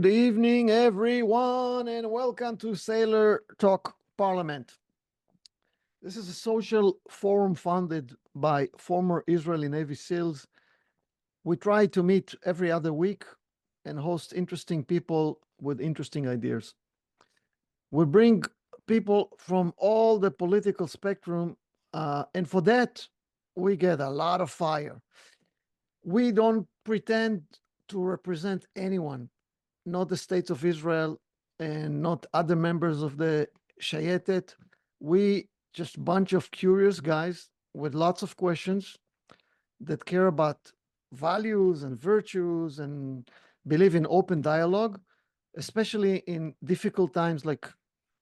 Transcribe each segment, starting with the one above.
Good evening, everyone, and welcome to Sailor Talk Parliament. This is a social forum funded by former Israeli Navy SEALs. We try to meet every other week and host interesting people with interesting ideas. We bring people from all the political spectrum, and for that, we get a lot of fire. We don't pretend to represent anyone, not the states of Israel and not other members of the Shייטים. We just a bunch of curious guys with lots of questions that care about values and virtues and believe in open dialogue, especially in difficult times like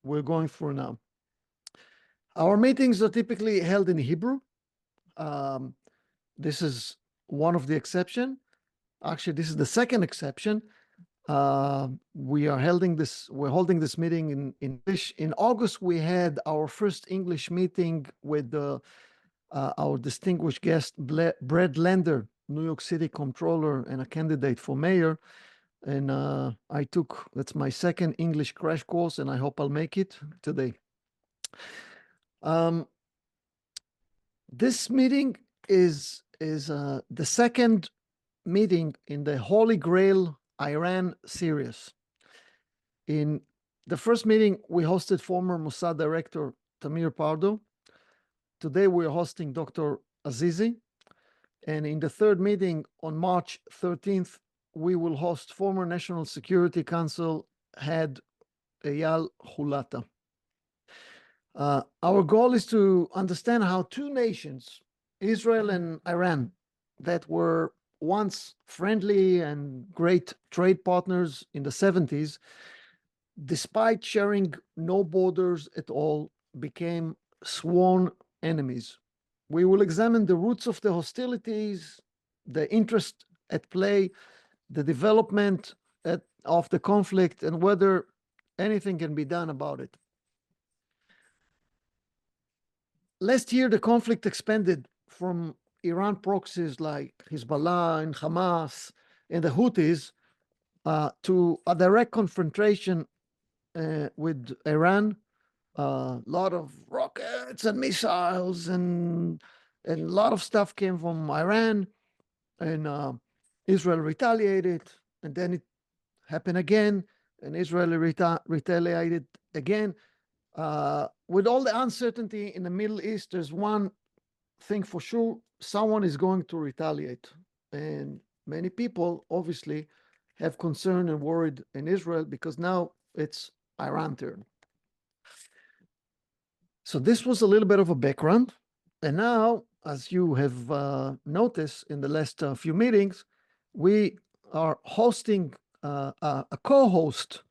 we're going through now. Our meetings are typically held in Hebrew. This is one of the exceptions. Actually, this is the second exception. We're holding this meeting in English. In August, we had our first English meeting with our distinguished guest, Brad Lander, New York City comptroller and a candidate for mayor. And that's my second English crash course, and I hope I'll make it today. This meeting is the second meeting in the Holy Grail Iran series. In the first meeting, we hosted former Mossad Director Tamir Pardo. Today, we're hosting Dr. Azizi. And in the third meeting on March 13th, we will host former National Security Council head Eyal Hulata. Our goal is to understand how two nations, Israel and Iran, that were once friendly and great trade partners in the 70s, despite sharing no borders at all, became sworn enemies. We will examine the roots of the hostilities, the interest at play, the development of the conflict, and whether anything can be done about it. Last year, the conflict expanded from Iran proxies like Hezbollah and Hamas and the Houthis to a direct confrontation with Iran. A lot of rockets and missiles and a lot of stuff came from Iran, and Israel retaliated, and then it happened again, and Israel retaliated again. With all the uncertainty in the Middle East, there's one thing for sure: someone is going to retaliate, and many people obviously have concern and worried in Israel because now it's Iran's turn. So this was a little bit of a background, and now, as you have noticed in the last few meetings, we are hosting a co-host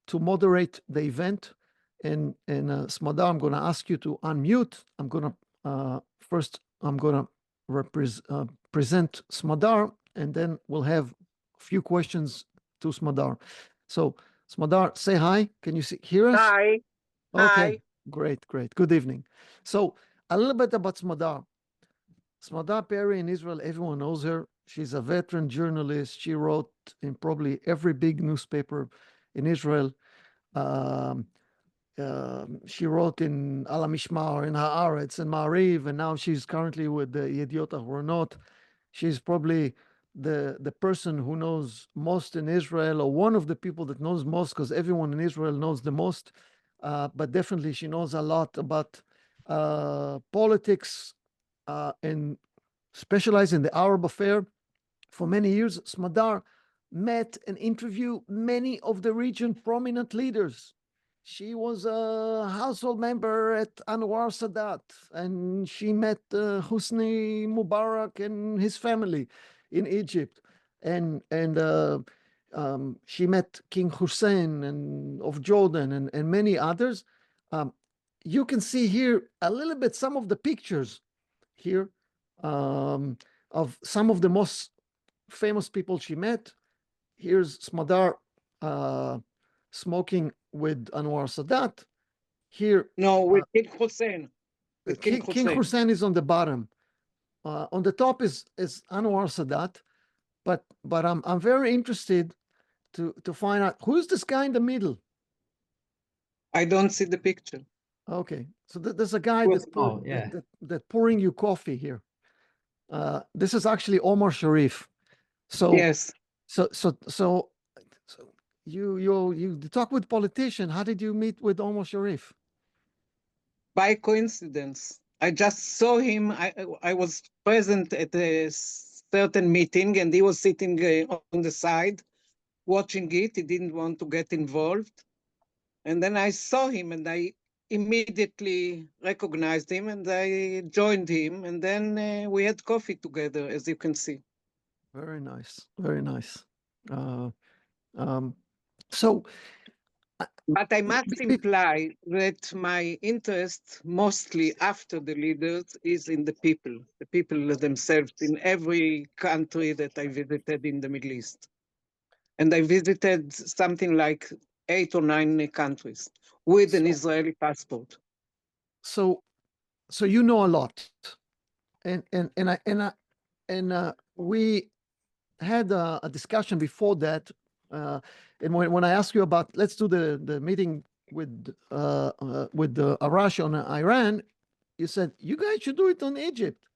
to moderate the event. And Smadar, I'm going to ask you to unmute. I'm going to present Smadar, and then we'll have a few questions to Smadar. So, Smadar, say hi. Can you hear us? Hi. Okay. Hi. Great. Good evening. So, a little bit about Smadar. Smadar Perry in Israel, everyone knows her. She's a veteran journalist. She wrote in probably every big newspaper in Israel. She wrote in Al Mishmar, in Haaretz, and Ma'ariv, and now she's currently with the Yediot Ahronot. She's probably the person who knows most in Israel, or one of the people that knows most, because everyone in Israel knows the most. But definitely she knows a lot about politics and specialized in the Arab affair. For many years, Smadar met and interviewed many of the region prominent leaders. She was a household member at Anwar Sadat, and she met Hosni Mubarak and his family in Egypt. And she met King Hussein of Jordan and many others. You can see here a little bit some of the pictures here of some of the most famous people she met. Here's Smadar smoking with Anwar Sadat. Here, with King Hussein. With King Hussein is on the bottom. On the top is Anwar Sadat. But I'm very interested to find out who's this guy in the middle. I don't see the picture. Okay, so there's a guy Well, oh, yeah. that pouring you coffee here. This is actually Omar Sharif. So Yes. So you talk with politician. How did you meet with Omar Sharif? By coincidence. I just saw him. I was present at a certain meeting and he was sitting on the side watching it. He didn't want to get involved. And then I saw him and I immediately recognized him and I joined him. And then we had coffee together, as you can see. Very nice. Very nice. So, but I must imply that my interest mostly after the leaders is in the people themselves in every country that I visited in the Middle East. And I visited something like 8 or 9 countries with an Israeli passport. So you know a lot, and we had a discussion before that, and when I asked you about let's do the meeting with Arash on Iran, you said you guys should do it on Egypt,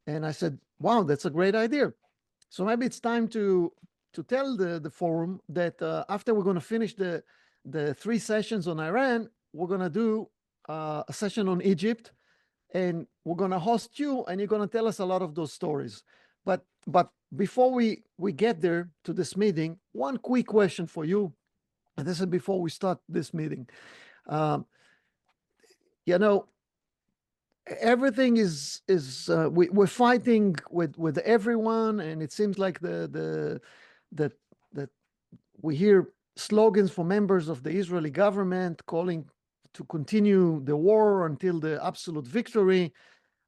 and I said, wow, that's a great idea. So maybe it's time to tell the forum that after we're going to finish the 3 sessions on Iran, we're going to do a session on Egypt, and we're going to host you, and you're going to tell us a lot of those stories. But before we get there to this meeting, one quick question for you, and this is before we start this meeting. You know, everything is we're fighting with everyone, and it seems like that we hear slogans from members of the Israeli government calling to continue the war until the absolute victory,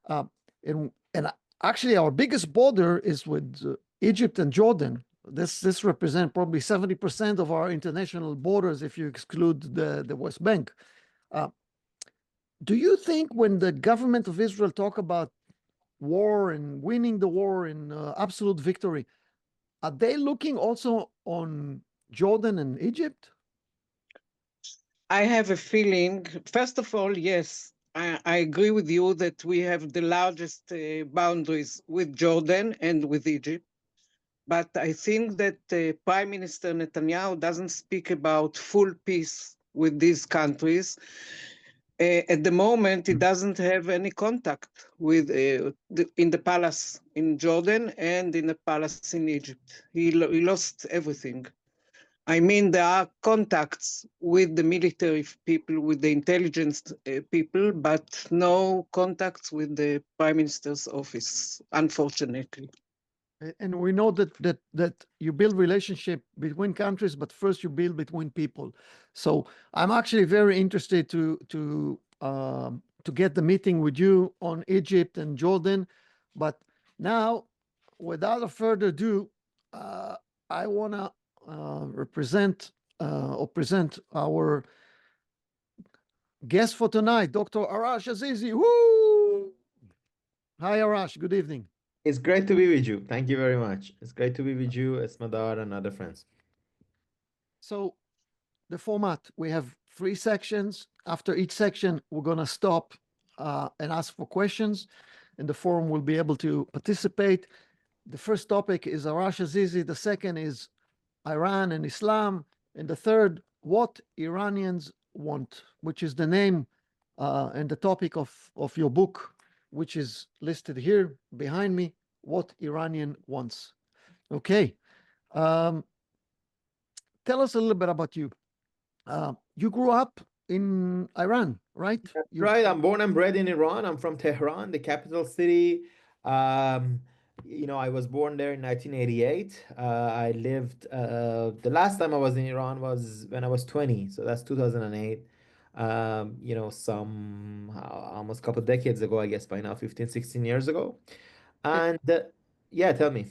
and actually our biggest border is with Egypt and Jordan. This represents probably 70% of our international borders if you exclude the West Bank. Do you think when the government of Israel talk about war and winning the war and absolute victory, are they looking also on Jordan and Egypt? I have a feeling, first of all, yes, I agree with you that we have the largest boundaries with Jordan and with Egypt. But I think that Prime Minister Netanyahu doesn't speak about full peace with these countries. At the moment, he doesn't have any contact with in the palace in Jordan and in the palace in Egypt. He lost everything. I mean, there are contacts with the military people, with the intelligence people, but no contacts with the Prime Minister's office, unfortunately. And we know that you build relationship between countries, but first you build between people. So I'm actually very interested to get the meeting with you on Egypt and Jordan. But now, without a further ado, I want to present our guest for tonight, Dr. Arash Azizi. Woo! Hi, Arash. Good evening. It's great to be with you. Thank you very much. It's great to be with you, Smadar, and other friends. So the format, we have 3 sections. After each section, we're going to stop and ask for questions, and the forum will be able to participate. The first topic is Arash Azizi. The second is Iran and Islam. And the third, what Iranians want, which is the name and the topic of your book, which is listed here behind me, What Iranian Wants. Okay. Tell us a little bit about you. You grew up in Iran, right? Right. I'm born and bred in Iran. I'm from Tehran, the capital city. You know, I was born there in 1988. I lived, the last time I was in Iran was when I was 20. So that's 2008. You know, almost a couple of decades ago, I guess by now, 15, 16 years ago. And yeah, tell me.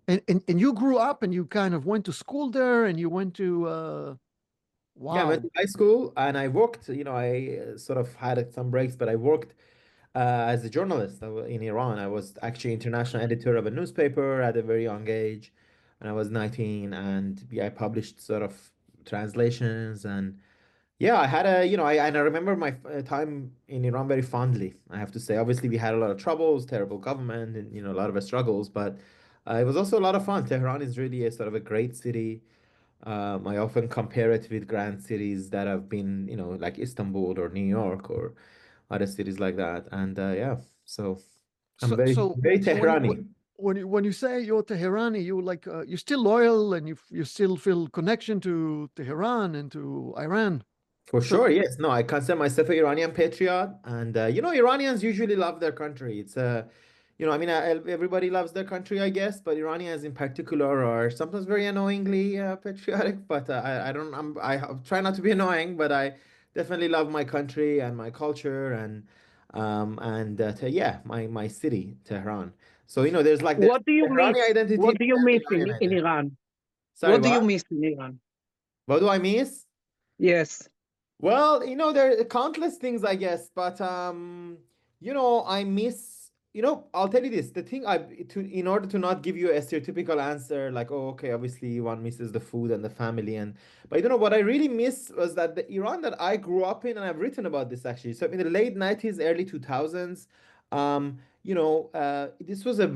And you grew up and you kind of went to school there and you went to, wow. Yeah, I went to high school and I worked, you know, I sort of had some breaks, but I worked as a journalist in Iran. I was actually international editor of a newspaper at a very young age. when I was 19, and yeah, I published sort of translations. And yeah, I had a, and I remember my time in Iran very fondly, I have to say. Obviously, we had a lot of troubles, terrible government, and, a lot of struggles, but it was also a lot of fun. Tehran is really a sort of a great city. I often compare it with grand cities that have been, like Istanbul or New York or other cities like that. And yeah, so I'm So, very, so, very so Tehrani. when you say you're Teherani, you like you're still loyal and you still feel connection to Tehran and to Iran. For So, sure, yes. No, I consider myself an Iranian patriot, and Iranians usually love their country. It's I mean, everybody loves their country, I guess, but Iranians in particular are sometimes very annoyingly patriotic. But I try not to be annoying, but I definitely love my country and my culture and my city, Tehran. So there's like there's What do you miss? Tehrani identity What and do you there's miss Iranian in identity. Iran? Sorry, What do you what? miss in Iran? What do I miss? Yes. Well, there are countless things, I guess, but I miss, I'll tell you this, the thing in order to not give you a stereotypical answer, like, oh, okay, obviously one misses the food and the family, but what I really miss was that the Iran that I grew up in, and I've written about this actually. So in the late 90s, early 2000s, this was a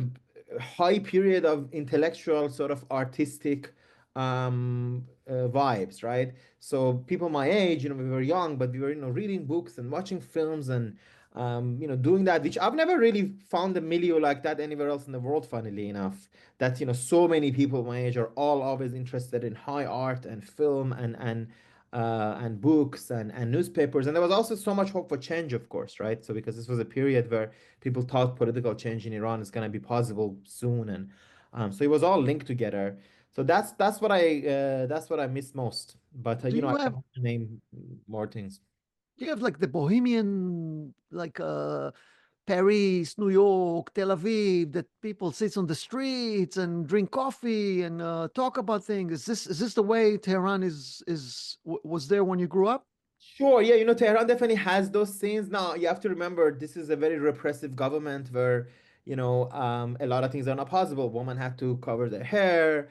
high period of intellectual, sort of artistic vibes, right? So people my age, we were young, but we were, reading books and watching films and, doing that, which I've never really found a milieu like that anywhere else in the world, funnily enough. That, so many people my age are all always interested in high art and film and books and newspapers. And there was also so much hope for change, of course, right? So because this was a period where people thought political change in Iran is going to be possible soon, and so it was all linked together. So that's what I miss most. But do I you have can name more things. like the bohemian like Paris, New York, Tel Aviv, that people sit on the streets and drink coffee and talk about things? Is this the way Tehran was there when you grew up? Sure, yeah, Tehran definitely has those scenes. Now, you have to remember this is a very repressive government where, a lot of things are not possible. Women have to cover their hair.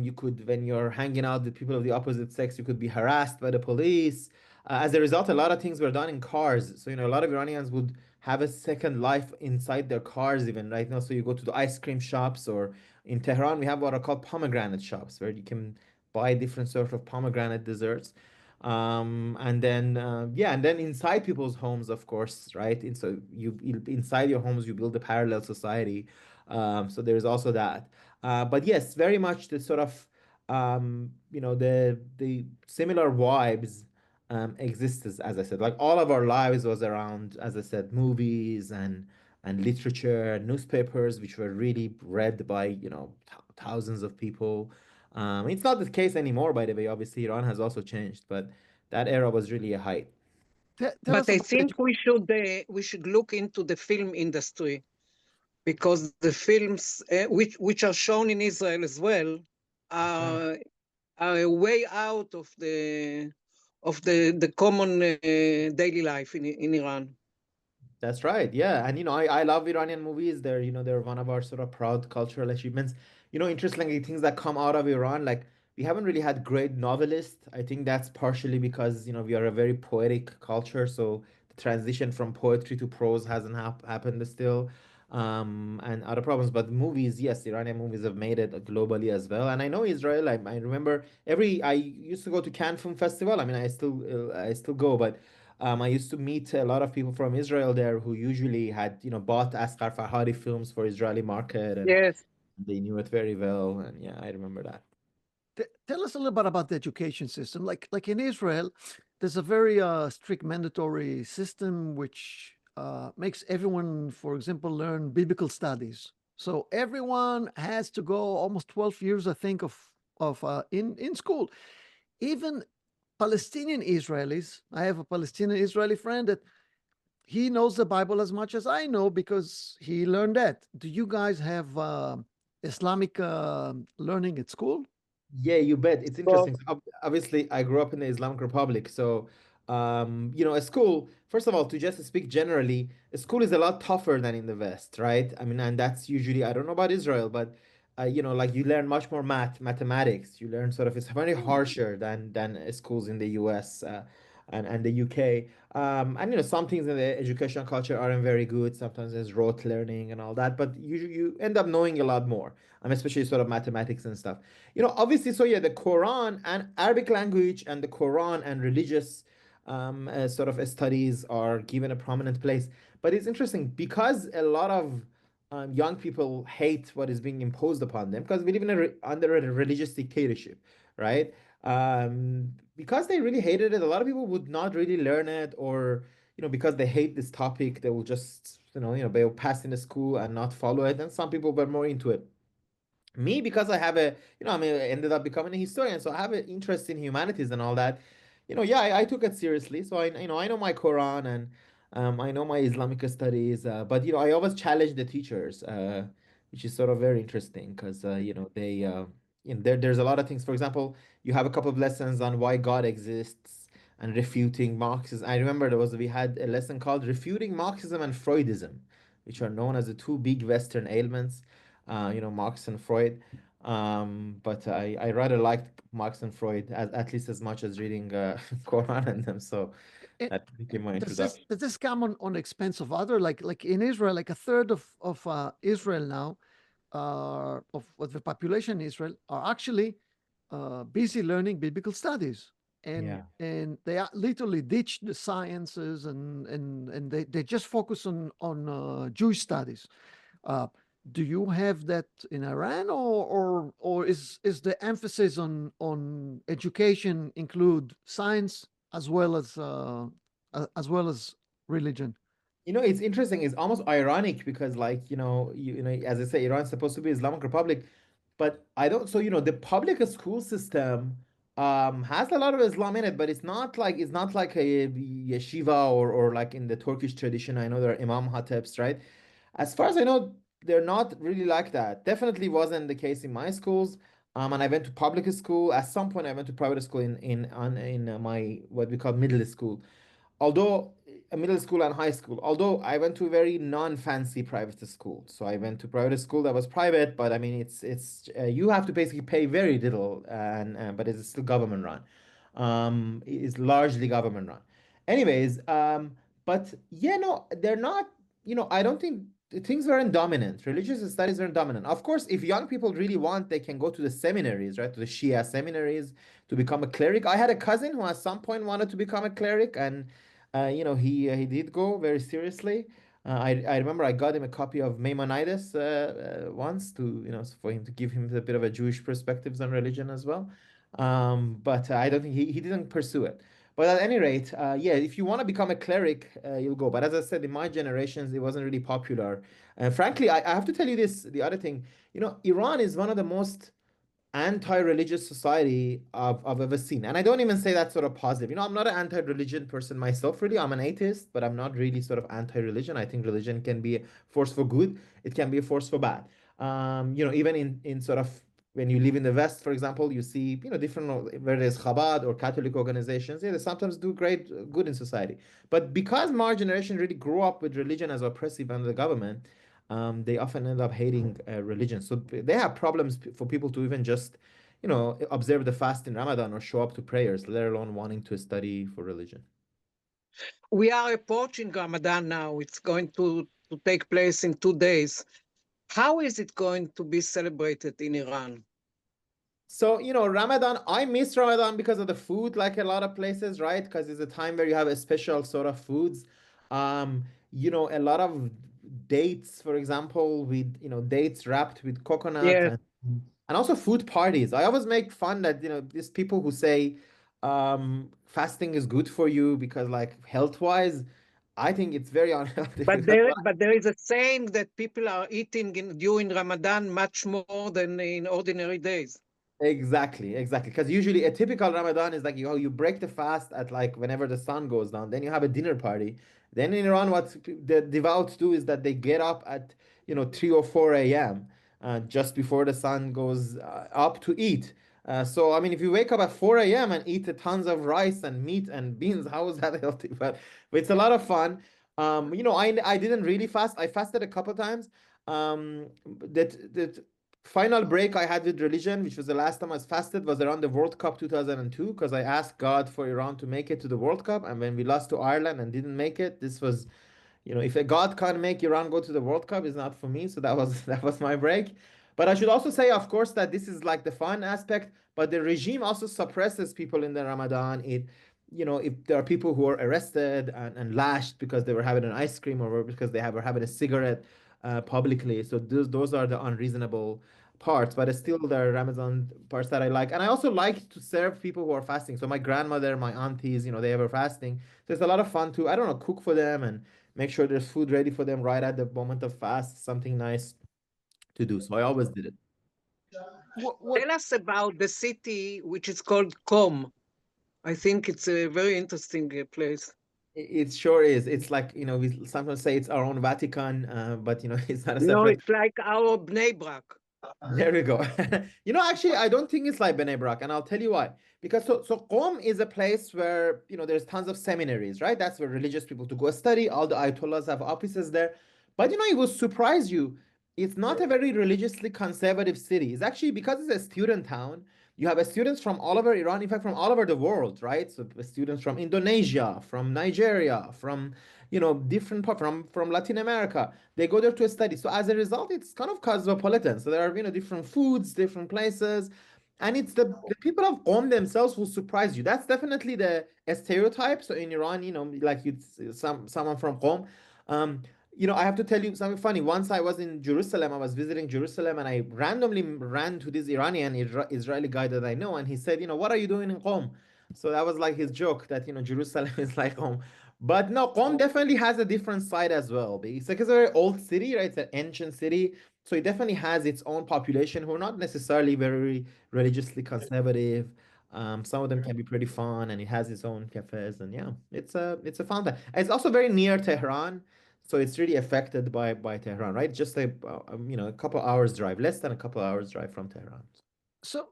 You could, when you're hanging out with people of the opposite sex, you could be harassed by the police. As a result, a lot of things were done in cars. So, a lot of Iranians would have a second life inside their cars, even right now. So you go to the ice cream shops, or in Tehran, we have what are called pomegranate shops, where you can buy different sort of pomegranate desserts. And then inside people's homes, of course, right? And so inside your homes, you build a parallel society. So there's also that. But yes, very much the sort of the similar vibes exist, as I said. Like all of our lives was around, as I said, movies and literature, newspapers, which were really read by thousands of people. It's not the case anymore, by the way. Obviously, Iran has also changed, but that era was really a height. Tell But us I about think we should look into the film industry, because the films which are shown in Israel as well That's right. are a way out of the common daily life in Iran. That's right. Yeah. And I love Iranian movies. They're one of our sort of proud cultural achievements. Interestingly, things that come out of Iran, like we haven't really had great novelists. I think that's partially because, we are a very poetic culture. So the transition from poetry to prose hasn't happened still. And other problems. But movies, yes, Iranian movies have made it globally as well. And I know Israel, I remember I used to go to Cannes Film Festival. I mean, I still go, but I used to meet a lot of people from Israel there who usually had, bought Asghar Farhadi films for Israeli market, and Yes. they knew it very well. And yeah, I remember that. Tell us a little bit about the education system. Like in Israel, there's a very strict mandatory system which makes everyone, for example, learn biblical studies. So everyone has to go almost 12 years, I think, of in school. Even Palestinian Israelis. I have a Palestinian Israeli friend that he knows the Bible as much as I know because he learned that. Do you guys have Islamic learning at school? Yeah, you bet. It's Well, interesting. So obviously, I grew up in the Islamic Republic. So, a school, first of all, to just speak generally, a school is a lot tougher than in the West, right? I mean, and that's usually, I don't know about Israel, but you know, like you learn much more mathematics. You learn sort of, it's very harsher than schools in the US and the UK. And you know, some things in the educational culture aren't very good. Sometimes there's rote learning and all that, but you end up knowing a lot more, especially sort of mathematics and stuff. You know, obviously, so yeah, the Quran and Arabic language and the Quran and religious sort of studies are given a prominent place. But it's interesting because a lot of young people hate what is being imposed upon them because we live in under a religious dictatorship, right? Because they really hated it, a lot of people would not really learn it, or you know, because they hate this topic, they will just they'll pass in the school and not follow it. And some people were more into it. Me, because I have I ended up becoming a historian, so I have an interest in humanities and all that. Yeah, I took it seriously. So I know my Quran and I know my Islamic studies, but I always challenge the teachers, which is sort of very interesting because they there's a lot of things. For example, you have a couple of lessons on why God exists and refuting Marxism. I remember we had a lesson called Refuting Marxism and Freudism, which are known as the two big Western ailments, Marx and Freud. But I rather liked Marx and Freud at least as much as reading Quran and them. So Eh, that became my Does introduction. this come on expense of other, like in Israel, like a third of Israel now, of the population in Israel are actually busy learning biblical studies, Yeah. and they literally ditch the sciences and they just focus on Jewish studies. Uh, do you have that in Iran, or is the emphasis on education include science as well as religion? It's interesting. It's almost ironic because, like, as I say, Iran's supposed to be Islamic Republic, but I don't. So, the public school system has a lot of Islam in it, but it's not like a yeshiva or like in the Turkish tradition. I know there are Imam Hatebs, right? As far as I know, they're not really like that. Definitely wasn't the case in my schools. And I went to public school. At some point, I went to private school in my what we call middle school. Although middle school and high school, although I went to a very non-fancy private school. So I went to private school that was private, but I mean it's you have to basically pay very little, and but it's still government run. It's largely government run. Anyways, but yeah, no, they're not. I don't think things weren't dominant. Religious studies weren't dominant. Of course, if young people really want, they can go to the seminaries, right? To the Shia seminaries to become a cleric. I had a cousin who at some point wanted to become a cleric, and he did go very seriously. I remember I got him a copy of Maimonides once to for him to give him a bit of a Jewish perspectives on religion as well. But I don't think he didn't pursue it. But at any rate, yeah, if you want to become a cleric, you'll go. But as I said, in my generations, it wasn't really popular. And frankly, I have to tell you this, the other thing, Iran is one of the most anti-religious society I've ever seen. And I don't even say that sort of positive. I'm not an anti-religion person myself, really. I'm an atheist, but I'm not really sort of anti-religion. I think religion can be a force for good. It can be a force for bad. Even in sort of when you live in the West, for example, you see, different, whether it's Chabad or Catholic organizations, yeah, they sometimes do great good in society. But because my generation really grew up with religion as oppressive under the government, they often end up hating religion. So they have problems for people to even just, observe the fast in Ramadan or show up to prayers, let alone wanting to study for religion. We are approaching Ramadan now. It's going to take place in 2 days. How is it going to be celebrated in Iran? So, Ramadan, I miss Ramadan because of the food, like a lot of places, right? Because it's a time where you have a special sort of foods. A lot of dates, for example, with, dates wrapped with coconut Yes, and also food parties. I always make fun that, these people who say fasting is good for you because like health-wise, I think it's very unhealthy but because there is a saying that people are eating during Ramadan much more than in ordinary days. Exactly. Because usually a typical Ramadan is like you break the fast at like whenever the sun goes down, then you have a dinner party. Then in Iran, what the devout do is that they get up at 3 or 4 a.m. Just before the sun goes up to eat. So I mean, if you wake up at 4 a.m. and eat tons of rice and meat and beans, how is that healthy? But it's a lot of fun. I didn't really fast. I fasted a couple times. That final break I had with religion, which was the last time I fasted, was around the World Cup 2002, because I asked God for Iran to make it to the World Cup. And when we lost to Ireland and didn't make it, this was, if a God can't make Iran go to the World Cup, it's not for me. So that was that was my break. But I should also say, of course, that this is like the fun aspect, but the regime also suppresses people in the Ramadan. If there are people who are arrested and lashed because they were having an ice cream or because they were having a cigarette publicly. So those are the unreasonable parts, but it's still the Ramadan parts that I like. And I also like to serve people who are fasting. So my grandmother, my aunties, they were fasting. So it's a lot of fun to, I don't know, cook for them and make sure there's food ready for them right at the moment of fast, something nice to do. So I always did it. Tell us about the city which is called Qom. I think it's a very interesting place. It sure is. It's like, we sometimes say it's our own Vatican, but, it's not a No, separate. it's like our Bnei Brak. There we go. Actually, I don't think it's like Bnei Brak, and I'll tell you why. Because so Qom is a place where, there's tons of seminaries, right? That's where religious people to go study. All the Ayatollahs have offices there. But, it will surprise you. It's not a very religiously conservative city. It's actually, because it's a student town, you have students from all over Iran, in fact, from all over the world, right? So students from Indonesia, from Nigeria, from, different part, from Latin America. They go there to study. So as a result, it's kind of cosmopolitan. So there are, different foods, different places. And it's the people of Qom themselves who surprise you. That's definitely the stereotype. So in Iran, like someone from Qom. I have to tell you something funny. Once I was in Jerusalem, I was visiting Jerusalem, and I randomly ran to this Israeli guy that I know, and he said, what are you doing in Qom? So that was like his joke that, Jerusalem is like Qom. But no, Qom definitely has a different side as well. It's like a very old city, right? It's an ancient city. So it definitely has its own population who are not necessarily very religiously conservative. Some of them can be pretty fun, and it has its own cafes, and yeah, it's a fun time. It's also very near Tehran. So it's really affected by Tehran, right? Just a couple hours drive, less than a couple hours drive from Tehran. So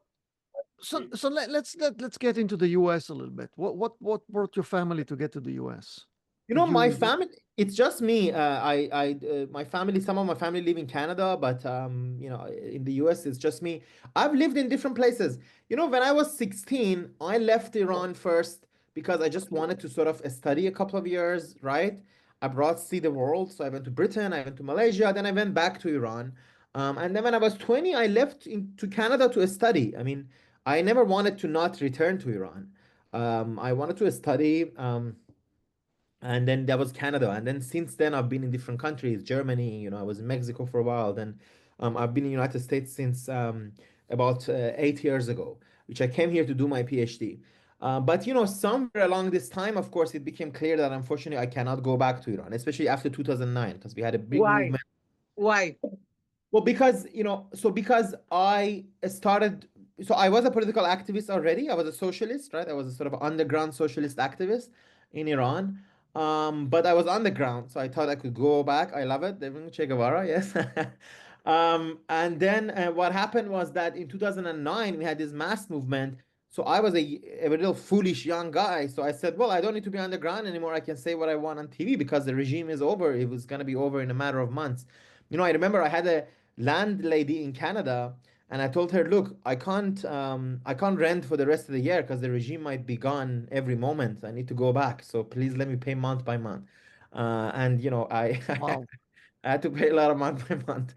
let's get into the U.S. a little bit. What brought your family to get to the U.S.? My family, it's just me. My family, some of my family live in Canada, but in the US, it's just me. I've lived in different places. When I was 16, I left Iran first because I just wanted to sort of study a couple of years, right? Abroad, see the world. So I went to Britain, I went to Malaysia, then I went back to Iran. And then when I was 20, I left to Canada to study. I mean, I never wanted to not return to Iran. I wanted to study. And then there was Canada. And then since then, I've been in different countries. Germany, I was in Mexico for a while. Then I've been in the United States since about 8 years ago, which I came here to do my PhD. But somewhere along this time, of course, it became clear that unfortunately I cannot go back to Iran, especially after 2009, because we had a big movement. Why? Well, because I started, so I was a political activist already. I was a socialist, right? I was a sort of underground socialist activist in Iran. But I was underground, so I thought I could go back. I love it. Even Che Guevara, yes. And then what happened was that in 2009, we had this mass movement. So I was a real foolish young guy. So I said, well, I don't need to be underground anymore. I can say what I want on TV because the regime is over. It was going to be over in a matter of months. I remember I had a landlady in Canada, and I told her, look, I can't rent for the rest of the year because the regime might be gone every moment. I need to go back. So please let me pay month by month. And I Wow. I had to pay a lot of month by month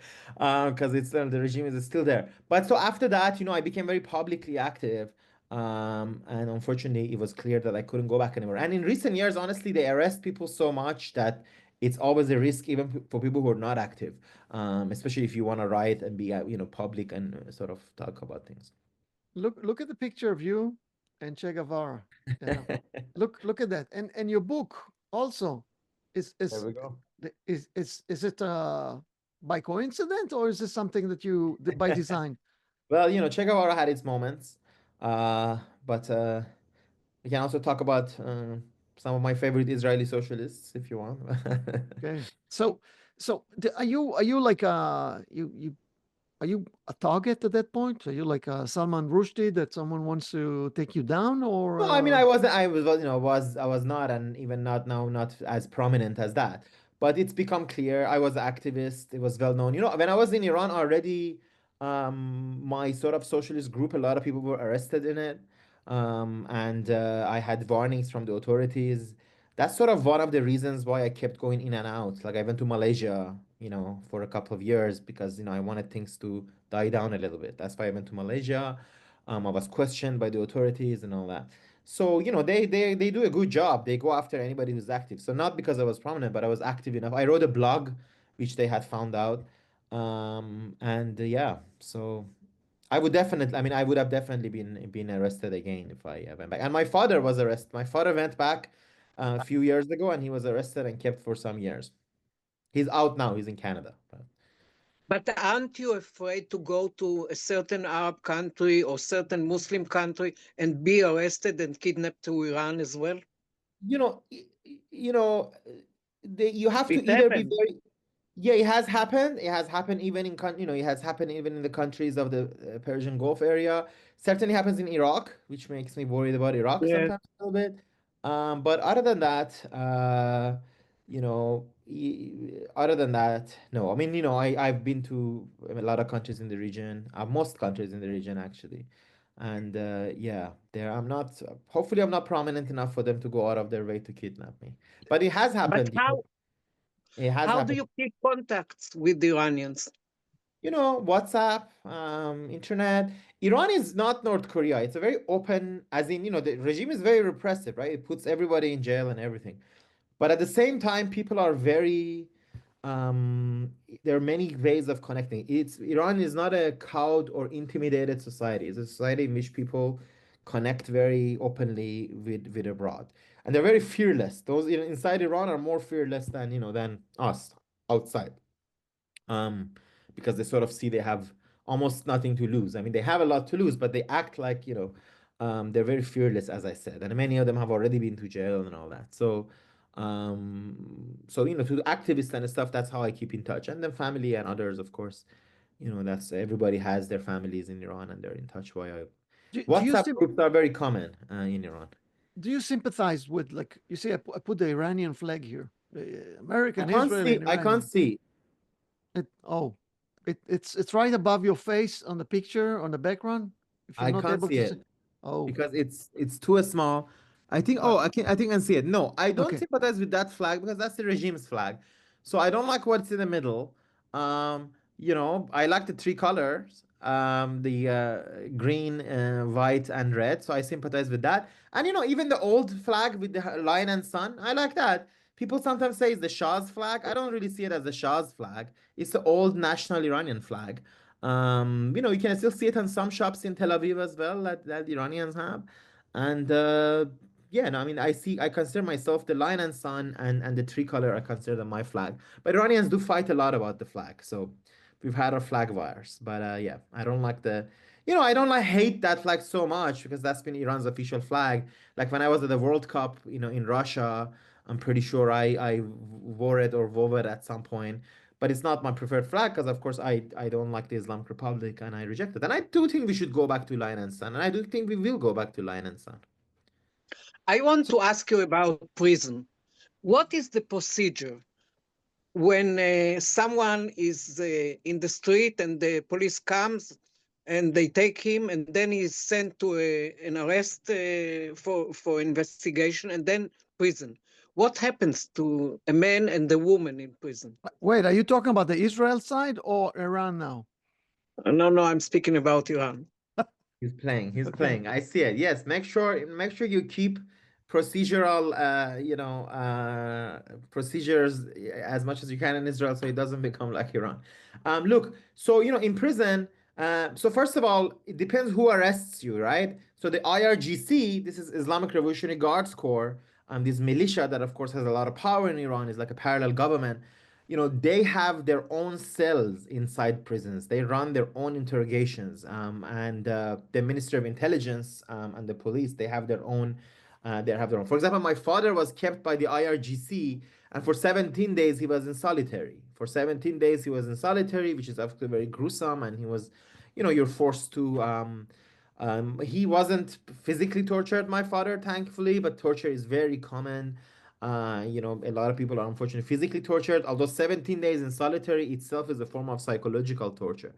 because it's the regime is still there. But so after that, I became very publicly active. And unfortunately, it was clear that I couldn't go back anymore. And in recent years, honestly, they arrest people so much that it's always a risk, even for people who are not active, especially if you want to write and be, public and sort of talk about things. Look at the picture of you and Che Guevara. Yeah. Look at that. And your book also is There we go. is it by coincidence, or is this something that you did by design? Well, Che Guevara had its moments, but we can also talk about some of my favorite Israeli socialists if you want. Okay. So are you like you are you a target at that point? Are you like Salman Rushdie that someone wants to take you down, or? No, I mean, I wasn't. I was, I was not, and even not now, not as prominent as that. But it's become clear I was an activist. It was well known. When I was in Iran already, My sort of socialist group, a lot of people were arrested in it. And I had warnings from the authorities. That's sort of one of the reasons why I kept going in and out. Like I went to Malaysia, for a couple of years because, I wanted things to die down a little bit. That's why I went to Malaysia. I was questioned by the authorities and all that. So, they do a good job. They go after anybody who's active. So not because I was prominent, but I was active enough. I wrote a blog, which they had found out. And yeah, so I would have definitely been arrested again if I went back. And my father was arrested. My father went back a few years ago and he was arrested and kept for some years. He's out now. He's in Canada. But aren't you afraid to go to a certain Arab country or certain Muslim country and be arrested and kidnapped to Iran as well? You know, you know, you have to It either be happened. very. Yeah, it has happened. It has happened even it has happened even in the countries of the Persian Gulf area. Certainly happens in Iraq, which makes me worried about Iraq Yes. sometimes a little bit. But other than that, other than that, no. I mean, I've been to a lot of countries in the region, most countries in the region actually, and yeah, there I'm not. Hopefully, I'm not prominent enough for them to go out of their way to kidnap me. But it has But happened. It has how do happened. you keep contacts with the Iranians? WhatsApp, internet. Iran is not North Korea. It's a very open, as in, the regime is very repressive, right? It puts everybody in jail and everything. But at the same time, people are very, there are many ways of connecting. Iran is not a cowed or intimidated society. It's a society in which people connect very openly with abroad. And they're very fearless. Those inside Iran are more fearless than us outside, um, because they sort of see they have almost nothing to lose. I mean, they have a lot to lose, but they act like, they're very fearless, as I said, and many of them have already been to jail and all that. To the activists and stuff, that's how I keep in touch, and then family and others, of course. That's everybody has their families in Iran, and they're in touch via Do you WhatsApp groups are very common in Iran. do you sympathize with, like you say, I put the Iranian flag here, American, I Israeli, and can't Iranian. see. It's right above your face on the picture on the background. If you're I not can't able see to see, it. oh, Because it's too small. I think uh, I think I can see it. No, I don't okay. sympathize with that flag because that's the regime's flag. So I don't like what's in the middle. I like the three colors, the green, white, and red. So I sympathize with that. And even the old flag with the lion and sun, I like that. People sometimes say it's the Shah's flag. I don't really see it as the Shah's flag. It's the old national Iranian flag. You can still see it in some shops in Tel Aviv as well that Iranians have. And yeah, no, I mean, I consider myself the lion and sun and the tricolor, I consider them my flag. But Iranians do fight a lot about the flag. So we've had our flag wars. But yeah, I don't like I don't like hate that flag so much because that's been Iran's official flag. Like when I was at the World Cup, in Russia, I'm pretty sure I wore it or wove it at some point, but it's not my preferred flag because of course I don't like the Islamic Republic and I reject it. And I do think we should go back to Lion and Sun, and I do think we will go back to Lion and Sun. I want to ask you about prison. What is the procedure when someone is in the street and the police comes and they take him and then he's sent to an arrest for investigation and then prison? What happens to a man and a woman in prison? Wait, are you talking about the Israel side or Iran now? No, I'm speaking about Iran. He's playing. He's Okay. playing. I see it. Yes, make sure you keep procedural, procedures as much as you can in Israel, so it doesn't become like Iran. Look, so in prison. So first of all, it depends who arrests you, right? So the IRGC, this is Islamic Revolutionary Guards Corps, this militia that of course has a lot of power in Iran, is like a parallel government. They have their own cells inside prisons. They run their own interrogations, and the Ministry of Intelligence and the police, they have their own. For example, my father was kept by the IRGC, and for 17 days he was in solitary. For 17 days he was in solitary, which is actually very gruesome, and he was, you're forced to. He wasn't physically tortured, my father, thankfully, but torture is very common. A lot of people are unfortunately physically tortured, although 17 days in solitary itself is a form of psychological torture.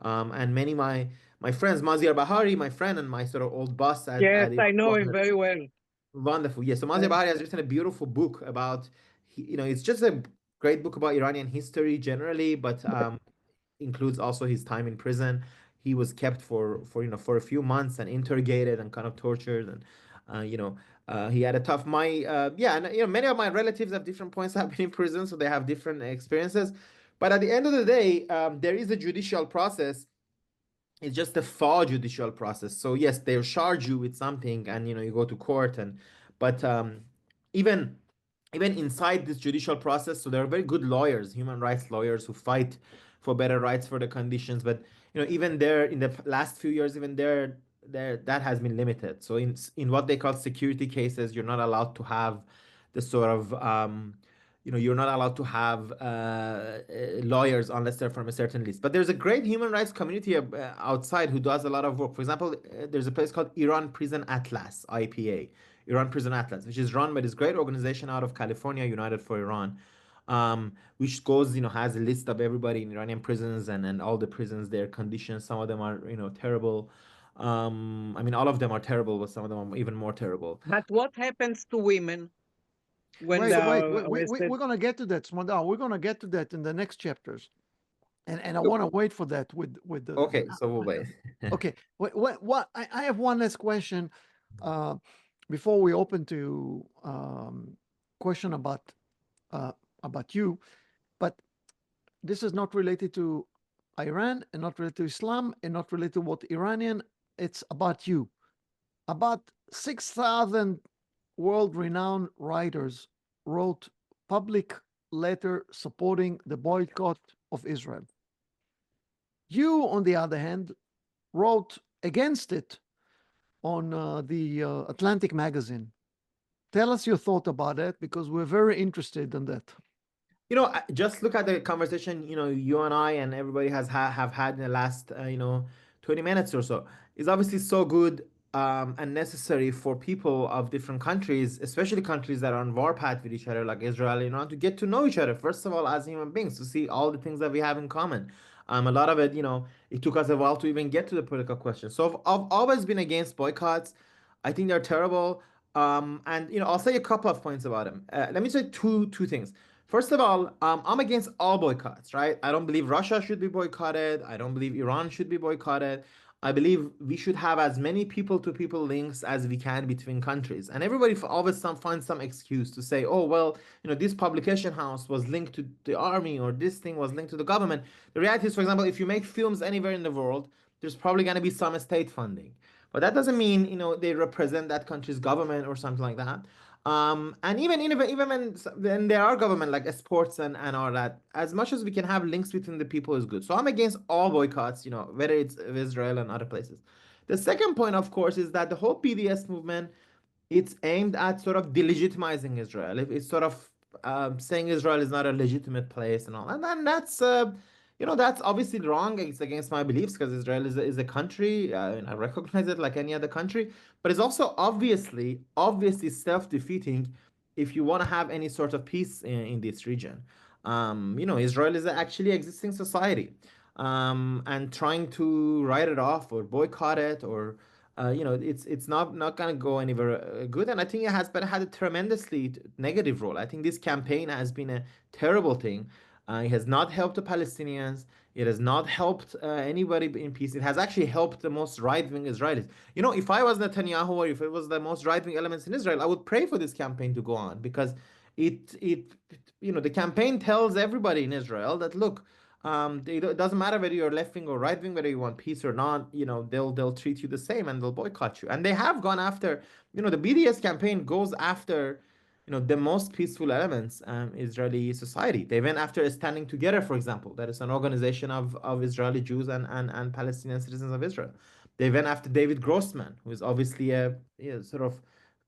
And many my friends, Maziar Bahari, my friend and my sort of old boss at Yes, I Iran know him Want. very well. Wonderful. Yeah. So Maziar Bahari has written a beautiful book about, it's just a great book about Iranian history generally, but includes also his time in prison. He was kept for for a few months and interrogated and kind of tortured, and he had a tough yeah, and many of my relatives have different points have been in prison, so they have different experiences. But at the end of the day, there is a judicial process. It's just a faux judicial process. So yes, they'll charge you with something, and you go to court, but even inside this judicial process, so there are very good lawyers, human rights lawyers, who fight for better rights for the conditions. But even there, in the last few years, even there that has been limited. So in what they call security cases, you're not allowed to have the sort of you're not allowed to have lawyers unless they're from a certain list. But there's a great human rights community outside who does a lot of work. For example, there's a place called Iran Prison Atlas, IPA, Iran Prison Atlas, which is run by this great organization out of California, United for Iran, which goes, has a list of everybody in Iranian prisons and all the prisons, their conditions. Some of them are, terrible. I mean, all of them are terrible, but some of them are even more terrible. But what happens to women when Wait, they wait, are arrested? we're going to get to that, Smadar. We're going to get to that in the next chapters. And I want to wait for that with the. Okay, so we'll wait. Okay. What I have one last question before we open to question about you, but this is not related to Iran and not related to Islam and not related to what Iranian. It's about you. About 6,000 world-renowned writers wrote public letter supporting the boycott of Israel. You, on the other hand, wrote against it on the Atlantic magazine. Tell us your thought about that, because we're very interested in that. Just look at the conversation, you and I and everybody have had in the last, 20 minutes or so. It's obviously so good and necessary for people of different countries, especially countries that are on warpath with each other, like Israel, to get to know each other, first of all, as human beings, to see all the things that we have in common. A lot of it, it took us a while to even get to the political question. So I've always been against boycotts. I think they're terrible. And I'll say a couple of points about them. Let me say two things. First of all, I'm against all boycotts, right? I don't believe Russia should be boycotted. I don't believe Iran should be boycotted. I believe we should have as many people-to-people links as we can between countries. And everybody always finds some excuse to say, oh, well, this publication house was linked to the army, or this thing was linked to the government. The reality is, for example, if you make films anywhere in the world, there's probably going to be some state funding. But that doesn't mean, they represent that country's government or something like that. And even when there are government like sports and all that, as much as we can have links between the people is good. So I'm against all boycotts, whether it's Israel and other places. The second point, of course, is that the whole BDS movement, it's aimed at sort of delegitimizing Israel. It's sort of saying Israel is not a legitimate place and all, and then that's that's obviously wrong. It's against my beliefs, because Israel is a country, and I recognize it like any other country. But it's also obviously self-defeating if you want to have any sort of peace in this region. Israel is actually existing society, and trying to write it off or boycott it, or it's not gonna go anywhere good. And I think it had a tremendously negative role. I think this campaign has been a terrible thing. It has not helped the Palestinians. It has not helped anybody in peace. It has actually helped the most right-wing Israelis. If I was Netanyahu, or if it was the most right-wing elements in Israel, I would pray for this campaign to go on, because the campaign tells everybody in Israel that, look, it doesn't matter whether you're left wing or right wing, whether you want peace or not, they'll treat you the same, and they'll boycott you. And they have gone after, the BDS campaign goes after, the most peaceful elements Israeli society. They went after Standing Together, for example. That is an organization of Israeli Jews and Palestinian citizens of Israel. They went after David Grossman, who is obviously a sort of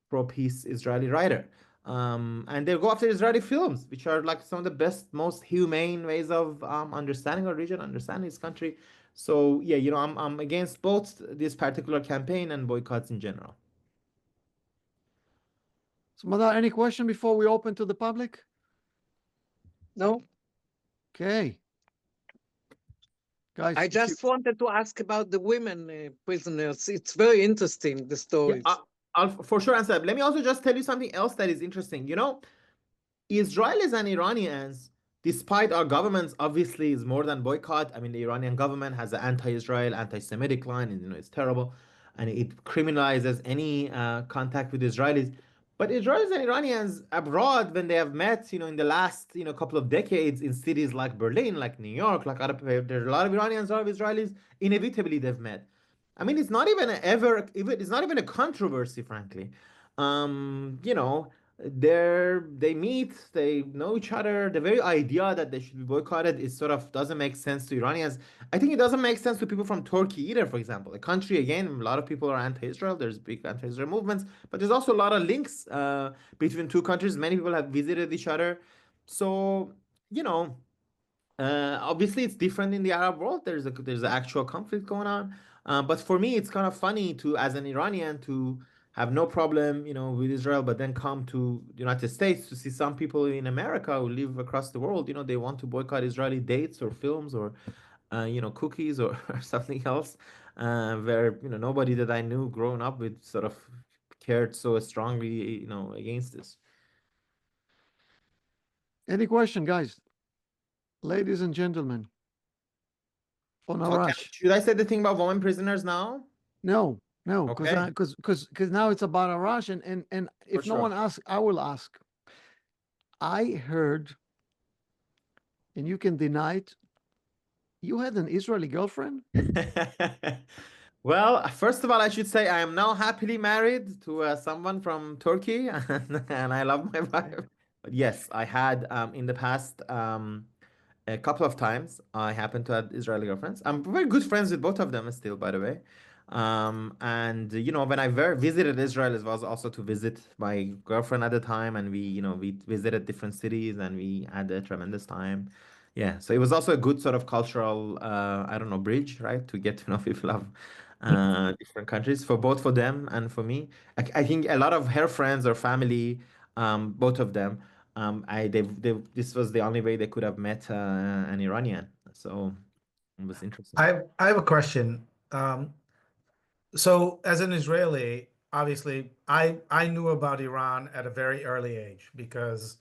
pro-peace Israeli writer. And they go after Israeli films, which are like some of the best, most humane ways of understanding our region, understanding this country. So yeah, I'm against both this particular campaign and boycotts in general. Smadar, any question before we open to the public? No. Okay. Guys, I just wanted to ask about the women prisoners. It's very interesting, the stories. I'll for sure answer that. Let me also just tell you something else that is interesting. Israelis and Iranians, despite our governments obviously is more than boycott. I mean, the Iranian government has an anti-Israel, anti-Semitic line, and it's terrible, and it criminalizes any contact with Israelis. But Israelis and Iranians abroad, when they have met, in the last, couple of decades in cities like Berlin, like New York, like other, there are a lot of Iranians, a lot of Israelis. Inevitably, they've met. I mean, it's not even it's not even a controversy, frankly. They meet, they know each other. The very idea that they should be boycotted is sort of doesn't make sense to Iranians. I think it doesn't make sense to people from Turkey either, for example. A country, again, a lot of people are anti-Israel. There's big anti-Israel movements, but there's also a lot of links between two countries. Many people have visited each other. So, obviously it's different in the Arab world. There's an actual conflict going on. But for me, it's kind of funny as an Iranian, to have no problem, with Israel, but then come to the United States to see some people in America who live across the world, they want to boycott Israeli dates or films or, cookies or, or something else, where, nobody that I knew growing up with sort of cared so strongly, against this. Any question, guys? Ladies and gentlemen, on Arash. Should I say the thing about women prisoners now? No, Okay. because now it's about Arash, and if no one asks, I will ask. I heard, and you can deny it, you had an Israeli girlfriend? Well, first of all, I should say I am now happily married to someone from Turkey, and I love my wife. But yes, I had in the past a couple of times. I happen to have Israeli girlfriends. I'm very good friends with both of them still, by the way. And when I visited Israel, it was also to visit my girlfriend at the time, and we visited different cities, and we had a tremendous time. Yeah, so it was also a good sort of cultural, I don't know, bridge, right, to get to know people of different countries, for them and for me. I think a lot of her friends or family, both of them, this was the only way they could have met an Iranian. So it was interesting. I have a question. So as an Israeli, obviously, I knew about Iran at a very early age because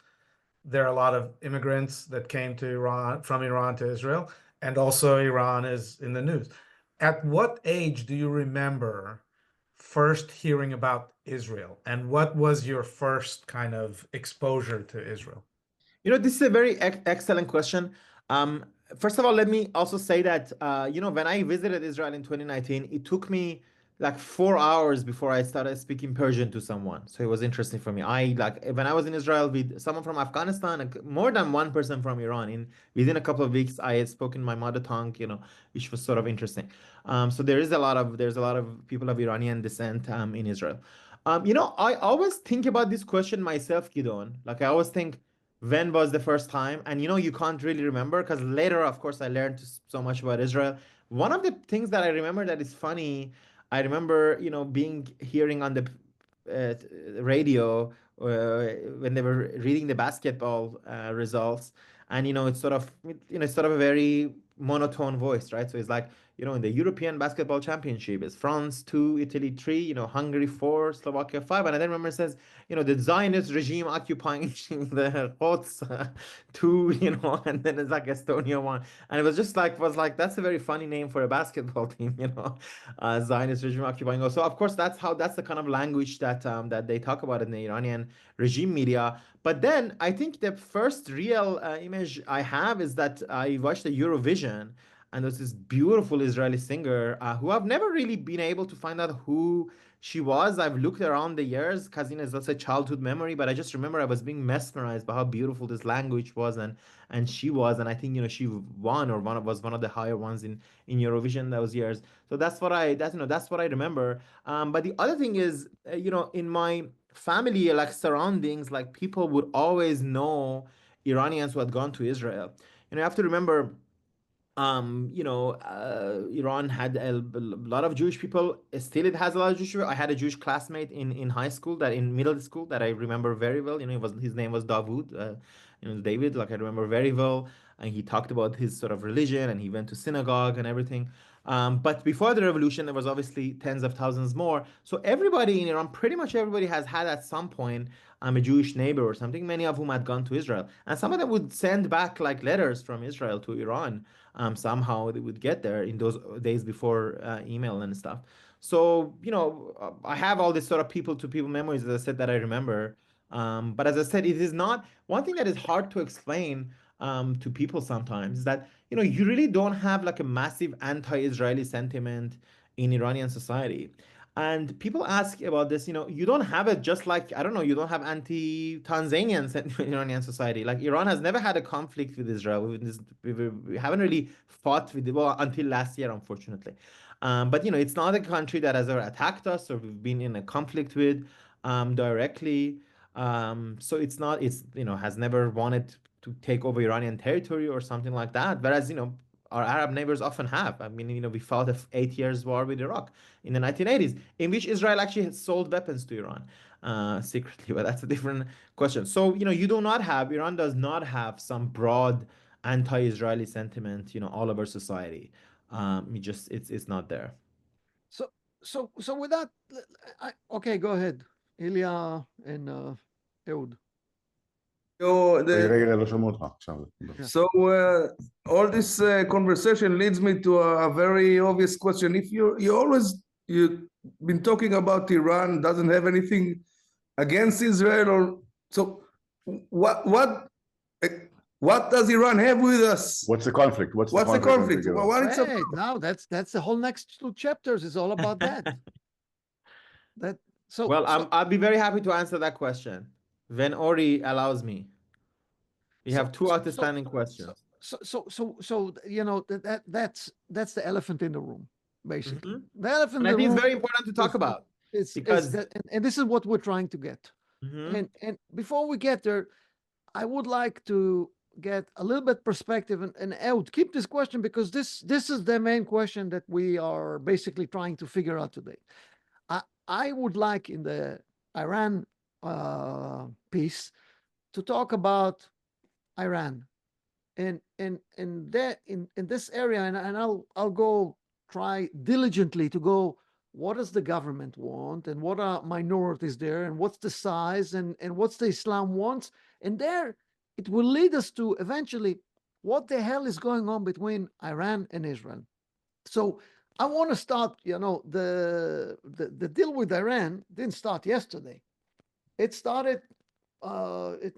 there are a lot of immigrants that came to Iran from Iran to Israel, and also Iran is in the news. At what age do you remember first hearing about Israel, and what was your first kind of exposure to Israel? This is a very excellent question. First of all, let me also say that, when I visited Israel in 2019, it took me like 4 hours before I started speaking Persian to someone. So it was interesting for me. When I was in Israel with someone from Afghanistan, and more than one person from Iran, within a couple of weeks, I had spoken my mother tongue, which was sort of interesting. So there's a lot of people of Iranian descent in Israel. I always think about this question myself, Gidon. Like I always think, when was the first time? And you can't really remember, because later, of course, I learned so much about Israel. One of the things that I remember that is funny, I remember, hearing on the radio when they were reading the basketball results, and it's sort of a very monotone voice, right? So it's like, in the European Basketball Championship, it's France 2, Italy 3, Hungary 4, Slovakia 5. And I then remember it says, the Zionist regime occupying the Quds 2, and then it's like Estonia 1. And it was just like, that's a very funny name for a basketball team, Zionist regime occupying. So of course, that's the kind of language that they talk about in the Iranian regime media. But then I think the first real image I have is that I watched the Eurovision, and there's this beautiful Israeli singer who I've never really been able to find out who she was. I've looked around the years because that's a childhood memory, but I just remember I was being mesmerized by how beautiful this language was, and she was, and I think she won, or was one of the higher ones in Eurovision those years. So that's what I remember. But the other thing is, in my family, like surroundings, like people would always know Iranians who had gone to Israel. You have to remember, Iran had a lot of Jewish people. Still, it has a lot of Jewish people. I had a Jewish classmate in high school, in middle school, that I remember very well. His name was Davud, David. Like, I remember very well, and he talked about his sort of religion, and he went to synagogue and everything. But before the revolution, there was obviously tens of thousands more. So everybody in Iran, pretty much everybody, has had at some point a Jewish neighbor or something. Many of whom had gone to Israel, and some of them would send back like letters from Israel to Iran. Somehow they would get there in those days before email and stuff. So, I have all this sort of people-to-people memories, as I said, that I remember. But as I said, it is not one thing that is hard to explain to people sometimes, is that, you really don't have like a massive anti-Israeli sentiment in Iranian society. And people ask about this, you don't have it just like, I don't know, you don't have anti-Tanzanian sentiment in Iranian society. Like, Iran has never had a conflict with Israel. We haven't really fought with it, well, until last year, unfortunately. But, it's not a country that has ever attacked us or we've been in a conflict with directly. So has never wanted to take over Iranian territory or something like that. Whereas, our Arab neighbors often have. I mean, we fought an 8 years war with Iraq in the 1980s, in which Israel actually sold weapons to Iran secretly, but that's a different question. So, Iran does not have some broad anti-Israeli sentiment, all over society. It's not there. So with that, okay, go ahead, Ilya and Ehud. So all this conversation leads me to a very obvious question. If you've been talking about Iran doesn't have anything against Israel, or so what does Iran have with us? What's the conflict? What's the conflict? Well, now that's the whole next 2 chapters is all about that. I'll be very happy to answer that question when Ori allows me. We have 2 outstanding questions. So that's the elephant in the room, basically. Mm-hmm. The elephant and in the I think room it's very important to talk about. And this is what we're trying to get. Mm-hmm. And before we get there, I would like to get a little bit perspective, and Ehud, keep this question, because this is the main question that we are basically trying to figure out today. I would like, in the Iran piece, to talk about Iran, and in this area, and I'll go try diligently to go, what does the government want, and what are minorities there, and what's the size, and what's the Islam wants, and there it will lead us to eventually what the hell is going on between Iran and Israel. So I want to start, the deal with Iran didn't start yesterday. It started, to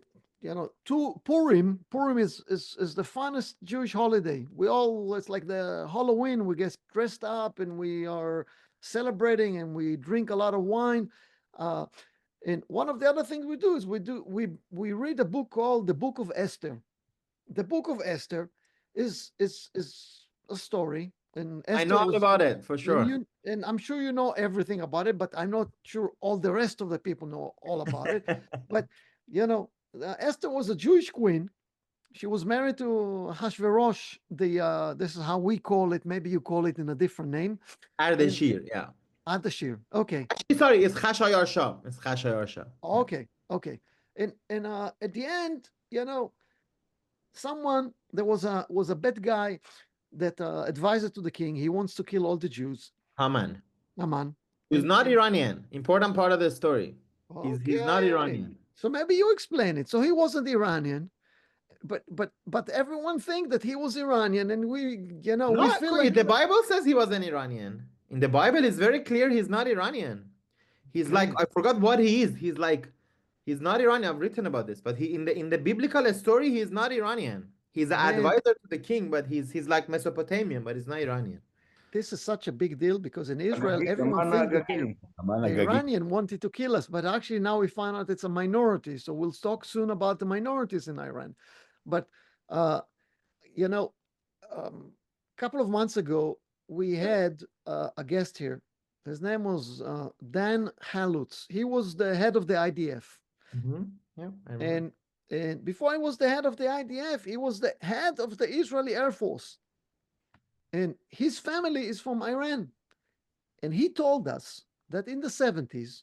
Purim. Purim is the funnest Jewish holiday. It's like the Halloween. We get dressed up and we are celebrating and we drink a lot of wine. And one of the other things we do is we read a book called the Book of Esther. The Book of Esther is a story. And Esther, I know all about it, for sure. And I'm sure you know everything about it, but I'm not sure all the rest of the people know all about it. But, Esther was a Jewish queen. She was married to Hashverosh. This is how we call it. Maybe you call it in a different name. Ardashir, yeah. Ardashir, okay. Sorry, it's Chashayar Shah. It's Chashayar Shah. Okay. And at the end, there was a bad guy that advisor to the king. He wants to kill all the Jews. Haman. Who's not Iranian. Important part of the story. He's not Iranian. So maybe you explain it. So he wasn't Iranian, but everyone think that he was Iranian, and we feel like the Bible says he was an Iranian. In the Bible, it's very clear he's not Iranian. He's like, I forgot what he is. He's not Iranian. I've written about this, but in the biblical story, he's not Iranian. He's an advisor to the king, but he's like Mesopotamian, but he's not Iranian. This is such a big deal because in Israel, everyone thinks that the Iranian wanted to kill us, but actually now we find out it's a minority. So we'll talk soon about the minorities in Iran. But, a couple of months ago, we had a guest here. His name was Dan Halutz. He was the head of the IDF. Mm-hmm. Yeah, and before he was the head of the IDF, he was the head of the Israeli Air Force. and his family is from Iran. And he told us that in the 70s,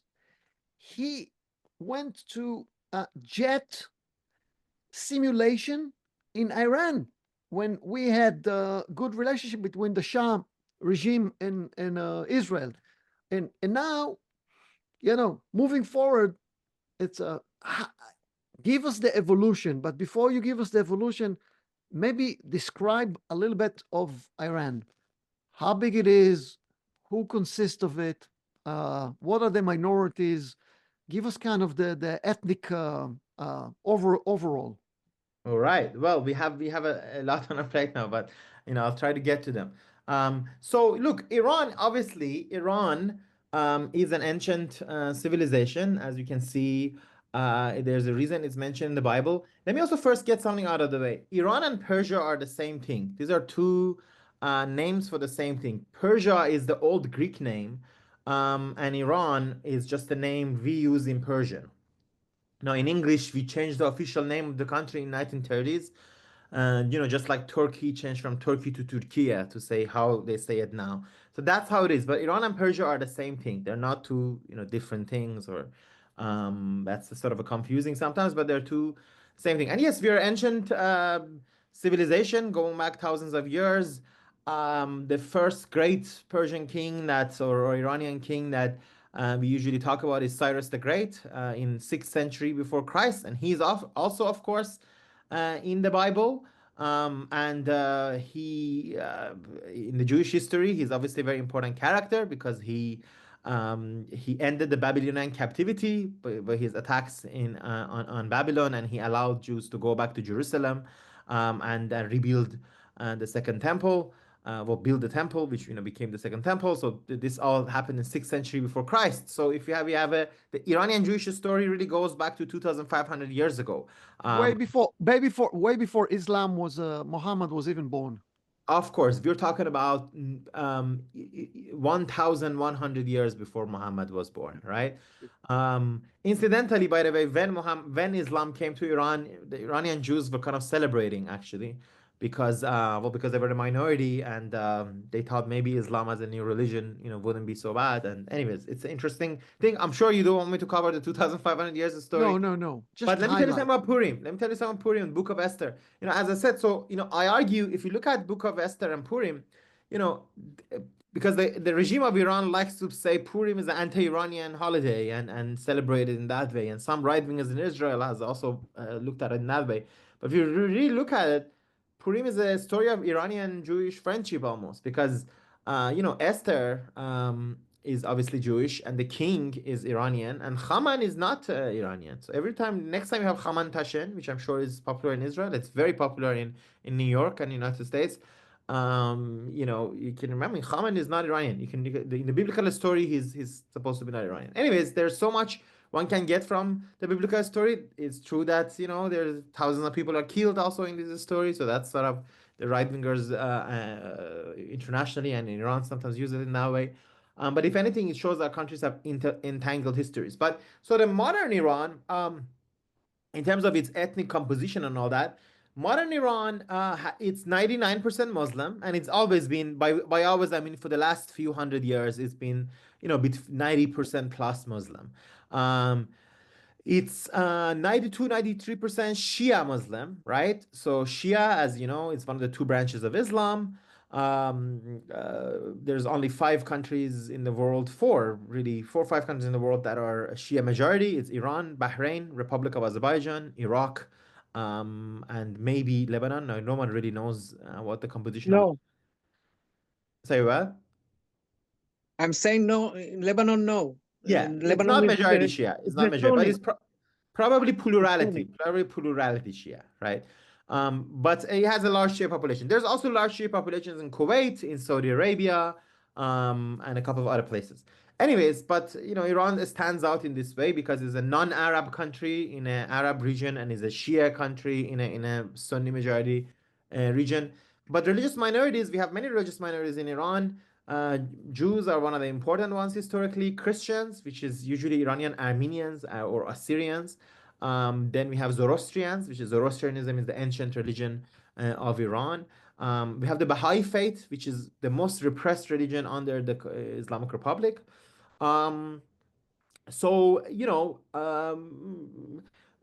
he went to a jet simulation in Iran when we had a good relationship between the Shah regime and Israel. And now, moving forward, it's give us the evolution. But before you give us the evolution, maybe describe a little bit of Iran, how big it is, who consists of it, what are the minorities. Give us kind of the ethnic overall. All right. Well, we have a lot on our plate now, but I'll try to get to them. So look, Iran, obviously, Iran is an ancient civilization, as you can see. There's a reason it's mentioned in the Bible. Let me also first get something out of the way. Iran and Persia are the same thing. These are two names for the same thing. Persia is the old Greek name, and Iran is just the name we use in Persian. Now, in English, we changed the official name of the country in 1930s. And, just like Turkey changed from Turkey to Turkiye to say how they say it now. So that's how it is. But Iran and Persia are the same thing. They're not two, different things, or that's sort of a confusing sometimes, but they're two same thing. And yes, we are ancient civilization going back thousands of years. The first great Persian king or Iranian king that we usually talk about is Cyrus the Great in 6th century before Christ, and he's also, of course, in the Bible. And he, in the Jewish history, he's obviously a very important character because he ended the Babylonian captivity by his attacks on Babylon, and he allowed Jews to go back to Jerusalem and rebuild the Second Temple. Build the temple, which became the Second Temple. So this all happened in 6th century before Christ. So if the Iranian Jewish story really goes back to 2,500 years ago. Way before Islam was Muhammad was even born. Of course, we're talking about 1,100 years before Muhammad was born, right? Incidentally, by the way, when Islam came to Iran, the Iranian Jews were kind of celebrating actually, because they were a minority, and they thought maybe Islam as a new religion, wouldn't be so bad. And anyways, it's an interesting thing. I'm sure you don't want me to cover the 2,500 years of story. No. But let me tell you something about Purim. Let me tell you something about Purim, Book of Esther. As I said, so I argue if you look at Book of Esther and Purim, because the regime of Iran likes to say Purim is an anti-Iranian holiday and celebrate it in that way. And some right-wingers in Israel has also looked at it in that way. But if you really look at it, Purim is a story of Iranian-Jewish friendship almost, because Esther is obviously Jewish, and the king is Iranian, and Haman is not Iranian. So next time you have Haman Tashen, which I'm sure is popular in Israel, it's very popular in New York and United States. You can remember Haman is not Iranian. In the biblical story, he's supposed to be not Iranian. Anyways, there's so much one can get from the biblical story. It's true that there's thousands of people are killed also in this story. So that's sort of the right wingers internationally and in Iran sometimes use it in that way. But if anything, it shows that countries have entangled histories. But so the modern Iran, in terms of its ethnic composition and all that, modern Iran, it's 99% Muslim, and it's always been, by always I mean for the last few hundred years, it's been 90% plus Muslim. It's 92-93% Shia Muslim, right? So Shia, as you know, it's one of the two branches of Islam. There's only 5 countries in the world, 4 or 5 countries in the world that are Shia majority. It's Iran, Bahrain, Republic of Azerbaijan, Iraq, and maybe Lebanon. No one really knows what the composition of. Say what? I'm saying no. Lebanon, no. Yeah, it's not majority Shia. It's not majority, but it's probably plurality Shia, right? But it has a large Shia population. There's also large Shia populations in Kuwait, in Saudi Arabia, and a couple of other places. Anyways, but Iran stands out in this way because it's a non-Arab country in an Arab region, and is a Shia country in a Sunni majority region. But religious minorities, we have many religious minorities in Iran. Jews are one of the important ones historically. Christians, which is usually Iranian Armenians or Assyrians. Then we have Zoroastrians, which is Zoroastrianism is the ancient religion of Iran. We have the Baha'i faith, which is the most repressed religion under the Islamic Republic. So,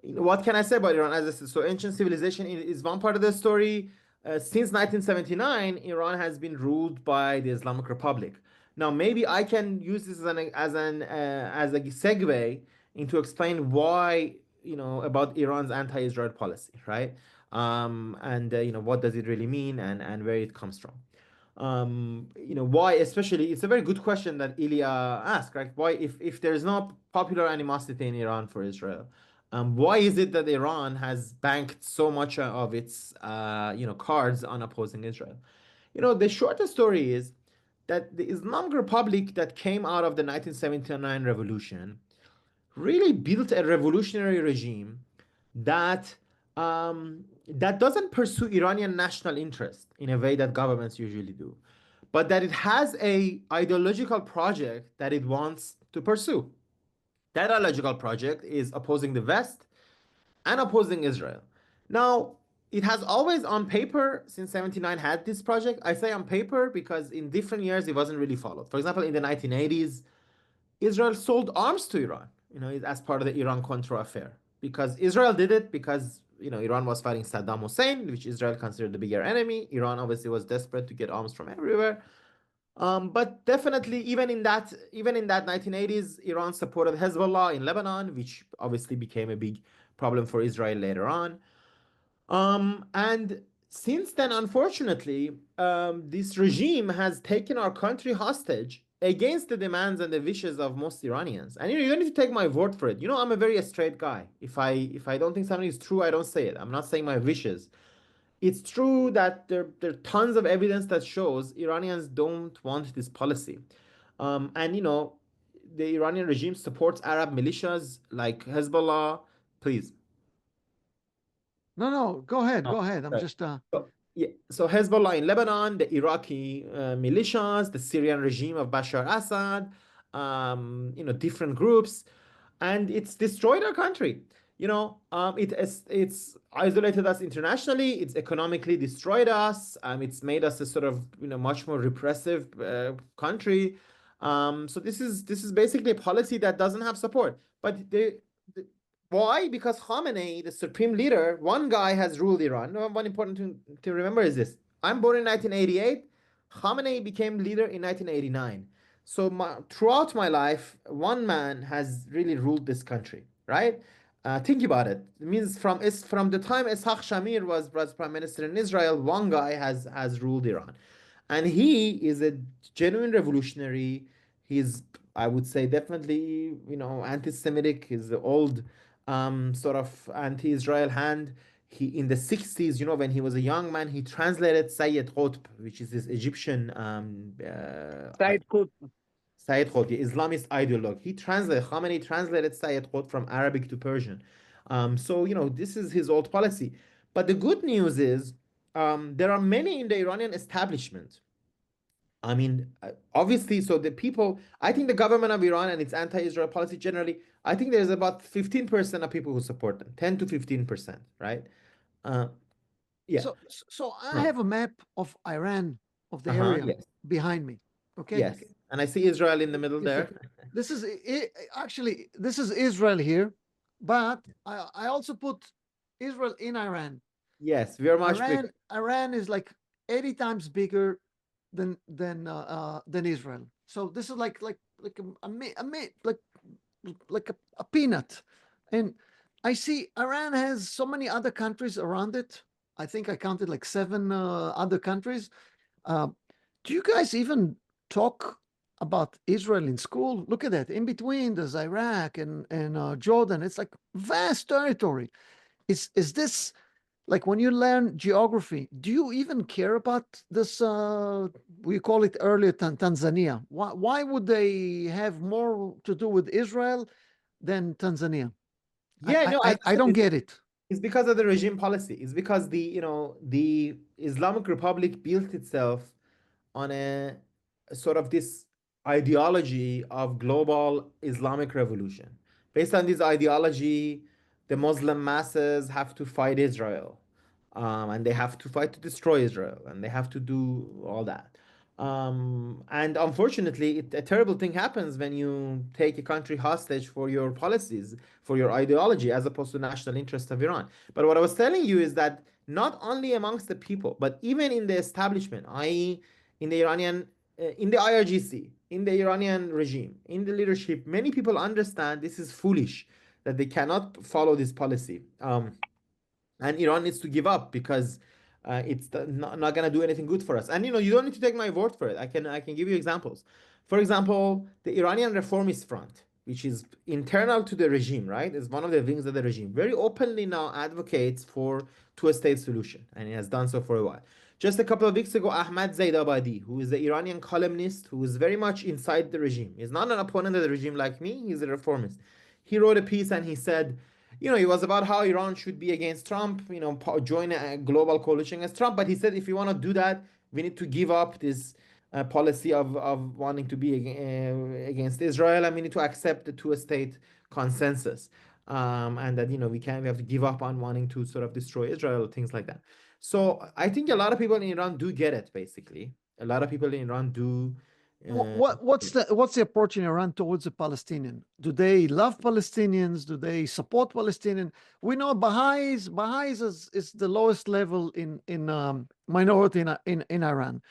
what can I say about Iran? As I said, so ancient civilization is one part of the story. Since 1979, Iran has been ruled by the Islamic Republic. Now, maybe I can use this as a segue into explain why, about Iran's anti-Israel policy, right? What does it really mean and where it comes from. Why, especially, it's a very good question that Ilya asked, right? Why, if there's no popular animosity in Iran for Israel, why is it that Iran has banked so much of its, cards on opposing Israel? The shortest story is that the Islamic Republic that came out of the 1979 revolution really built a revolutionary regime that that doesn't pursue Iranian national interest in a way that governments usually do, but that it has a ideological project that it wants to pursue. That ideological project is opposing the West and opposing Israel. Now, it has always on paper since 79 had this project. I say on paper because in different years it wasn't really followed. For example, in the 1980s, Israel sold arms to Iran, as part of the Iran-Contra affair. Because Israel did it because, Iran was fighting Saddam Hussein, which Israel considered the bigger enemy. Iran obviously was desperate to get arms from everywhere. But definitely, even in that 1980s, Iran supported Hezbollah in Lebanon, which obviously became a big problem for Israel later on. And since then, unfortunately, this regime has taken our country hostage against the demands and the wishes of most Iranians. And you don't need to take my word for it. I'm a very straight guy. If I don't think something is true, I don't say it. I'm not saying my wishes. It's true that there are tons of evidence that shows Iranians don't want this policy. The Iranian regime supports Arab militias like Hezbollah. Please. No, go ahead. I'm just So Hezbollah in Lebanon, the Iraqi militias, the Syrian regime of Bashar Assad, different groups, and it's destroyed our country. It's isolated us internationally. It's economically destroyed us. It's made us a sort of much more repressive country. So this is basically a policy that doesn't have support. But why? Because Khamenei, the supreme leader, one guy has ruled Iran. One important thing to remember is this. I'm born in 1988. Khamenei became leader in 1989. So throughout my life, one man has really ruled this country, right? Think about it. It means from the time Ishaq Shamir was prime minister in Israel, one guy has ruled Iran. And he is a genuine revolutionary. He's, I would say, definitely, anti-Semitic. He's the old sort of anti-Israel hand. He in the 60s, when he was a young man, he translated Sayyid Qutb, which is this Egyptian Said Qutb. Sayyid Qutb, the Islamist ideologue. Khamenei translated Sayyid Qutb from Arabic to Persian. So this is his old policy. But the good news is there are many in the Iranian establishment. I mean, obviously, so the people, I think the government of Iran and its anti-Israel policy generally, I think there's about 15% of people who support them, 10 to 15%, right? Yeah. So I have a map of Iran, of the area yes. behind me. Okay. Yes. And I see Israel in the middle there. This is actually, this is Israel here, but I also put Israel in Iran. Yes, we are much bigger. Iran is like 80 times bigger than Israel. So this is like a peanut. And I see Iran has so many other countries around it. I think I counted like 7 other countries. Do you guys even talk about Israel in school? Look at that. In between, there's Iraq and Jordan. It's like vast territory. Is this like when you learn geography, do you even care about this? We call it earlier Tanzania. Why would they have more to do with Israel than Tanzania? Yeah, I don't get it. It's because of the regime policy. It's because the Islamic Republic built itself on a sort of this ideology of global Islamic revolution. Based on this ideology, the Muslim masses have to fight Israel. and they have to fight to destroy Israel, and they have to do all that. And unfortunately, a terrible thing happens when you take a country hostage for your policies, for your ideology, as opposed to national interest of Iran. But what I was telling you is that not only amongst the people, but even in the establishment, i.e., in the Iranian, in the IRGC, in the Iranian regime, in the leadership, many people understand this is foolish, that they cannot follow this policy. And Iran needs to give up because it's not going to do anything good for us. And you don't need to take my word for it. I can give you examples. For example, the Iranian Reformist Front, which is internal to the regime, right, is one of the wings of the regime, very openly now advocates for two-state solution, and it has done so for a while. Just a couple of weeks ago, Ahmad Zaidabadi, who is the Iranian columnist, who is very much inside the regime, he's not an opponent of the regime like me, he's a reformist. He wrote a piece and he said, it was about how Iran should be against Trump, join a global coalition against Trump. But he said, if we want to do that, we need to give up this policy of wanting to be against Israel, and we need to accept the two-state consensus. And that, we have to give up on wanting to sort of destroy Israel, things like that. So I think a lot of people in Iran do get it, basically. A lot of people in Iran do. What's the approach in Iran towards the Palestinian? Do they love Palestinians? Do they support Palestinian? We know Baha'is is the lowest level in minority in Iran.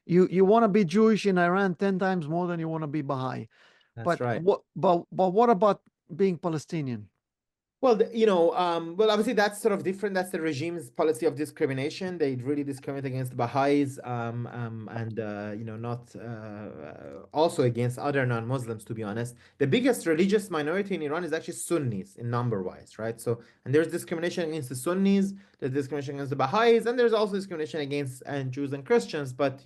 You want to be Jewish in Iran 10 times more than you want to be Baha'i. That's right. But what about being Palestinian? Well, obviously that's sort of different. That's the regime's policy of discrimination. They really discriminate against Baha'is, and not also against other non-Muslims, to be honest. The biggest religious minority in Iran is actually Sunnis in number-wise, right? So, and there's discrimination against the Sunnis, there's discrimination against the Baha'is, and there's also discrimination against Jews and Christians. But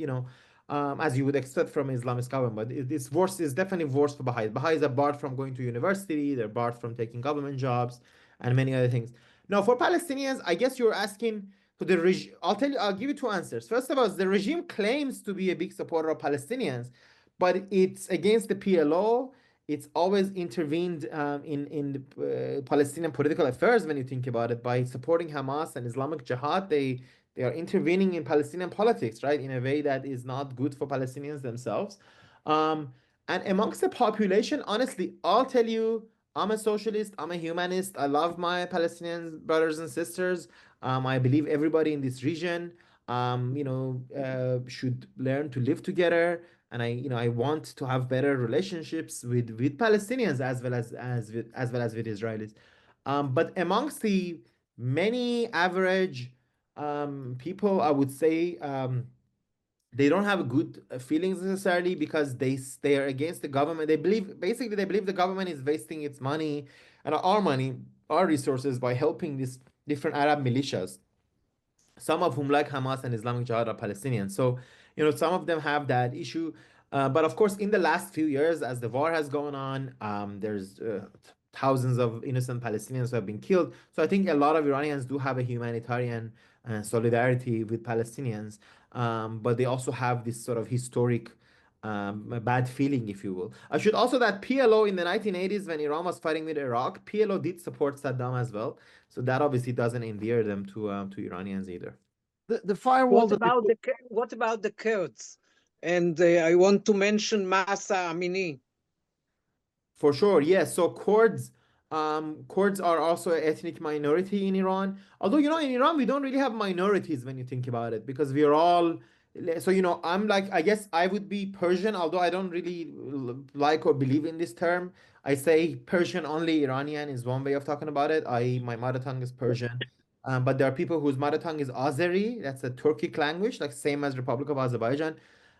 as you would expect from Islamist government, but it's worse. It's definitely worse for Baha'is. Baha'is are barred from going to university. They're barred from taking government jobs, and many other things. Now, for Palestinians, I guess you're asking for the regime. I'll give you two answers. First of all, the regime claims to be a big supporter of Palestinians, but it's against the PLO. It's always intervened in the Palestinian political affairs, when you think about it, by supporting Hamas and Islamic Jihad. They are intervening in Palestinian politics, right, in a way that is not good for Palestinians themselves. And amongst the population, honestly, I'll tell you, I'm a socialist, I'm a humanist. I love my Palestinian brothers and sisters. I believe everybody in this region, should learn to live together. And I want to have better relationships with Palestinians as well as with Israelis. But amongst the many average people, I would say, they don't have good feelings necessarily, because they are against the government. They believe the government is wasting its money and our money, our resources, by helping these different Arab militias, some of whom, like Hamas and Islamic Jihad, are Palestinians. So some of them have that issue. But of course, in the last few years, as the war has gone on, there's thousands of innocent Palestinians who have been killed. So I think a lot of Iranians do have a humanitarian solidarity with Palestinians, but they also have this sort of historic bad feeling, if you will. I should also that PLO in the 1980s, when Iran was fighting with Iraq, PLO did support Saddam as well. So that obviously doesn't endear them to Iranians either. The firewall. What about the Kurds? And I want to mention Mahsa Amini. For sure, yes. So Kurds are also an ethnic minority in Iran. Although, in Iran, we don't really have minorities when you think about it, because we are all, so, I'm like, I guess I would be Persian, although I don't really like or believe in this term. I say Persian only Iranian is one way of talking about it. My mother tongue is Persian. But there are people whose mother tongue is Azeri. That's a Turkic language, like same as Republic of Azerbaijan.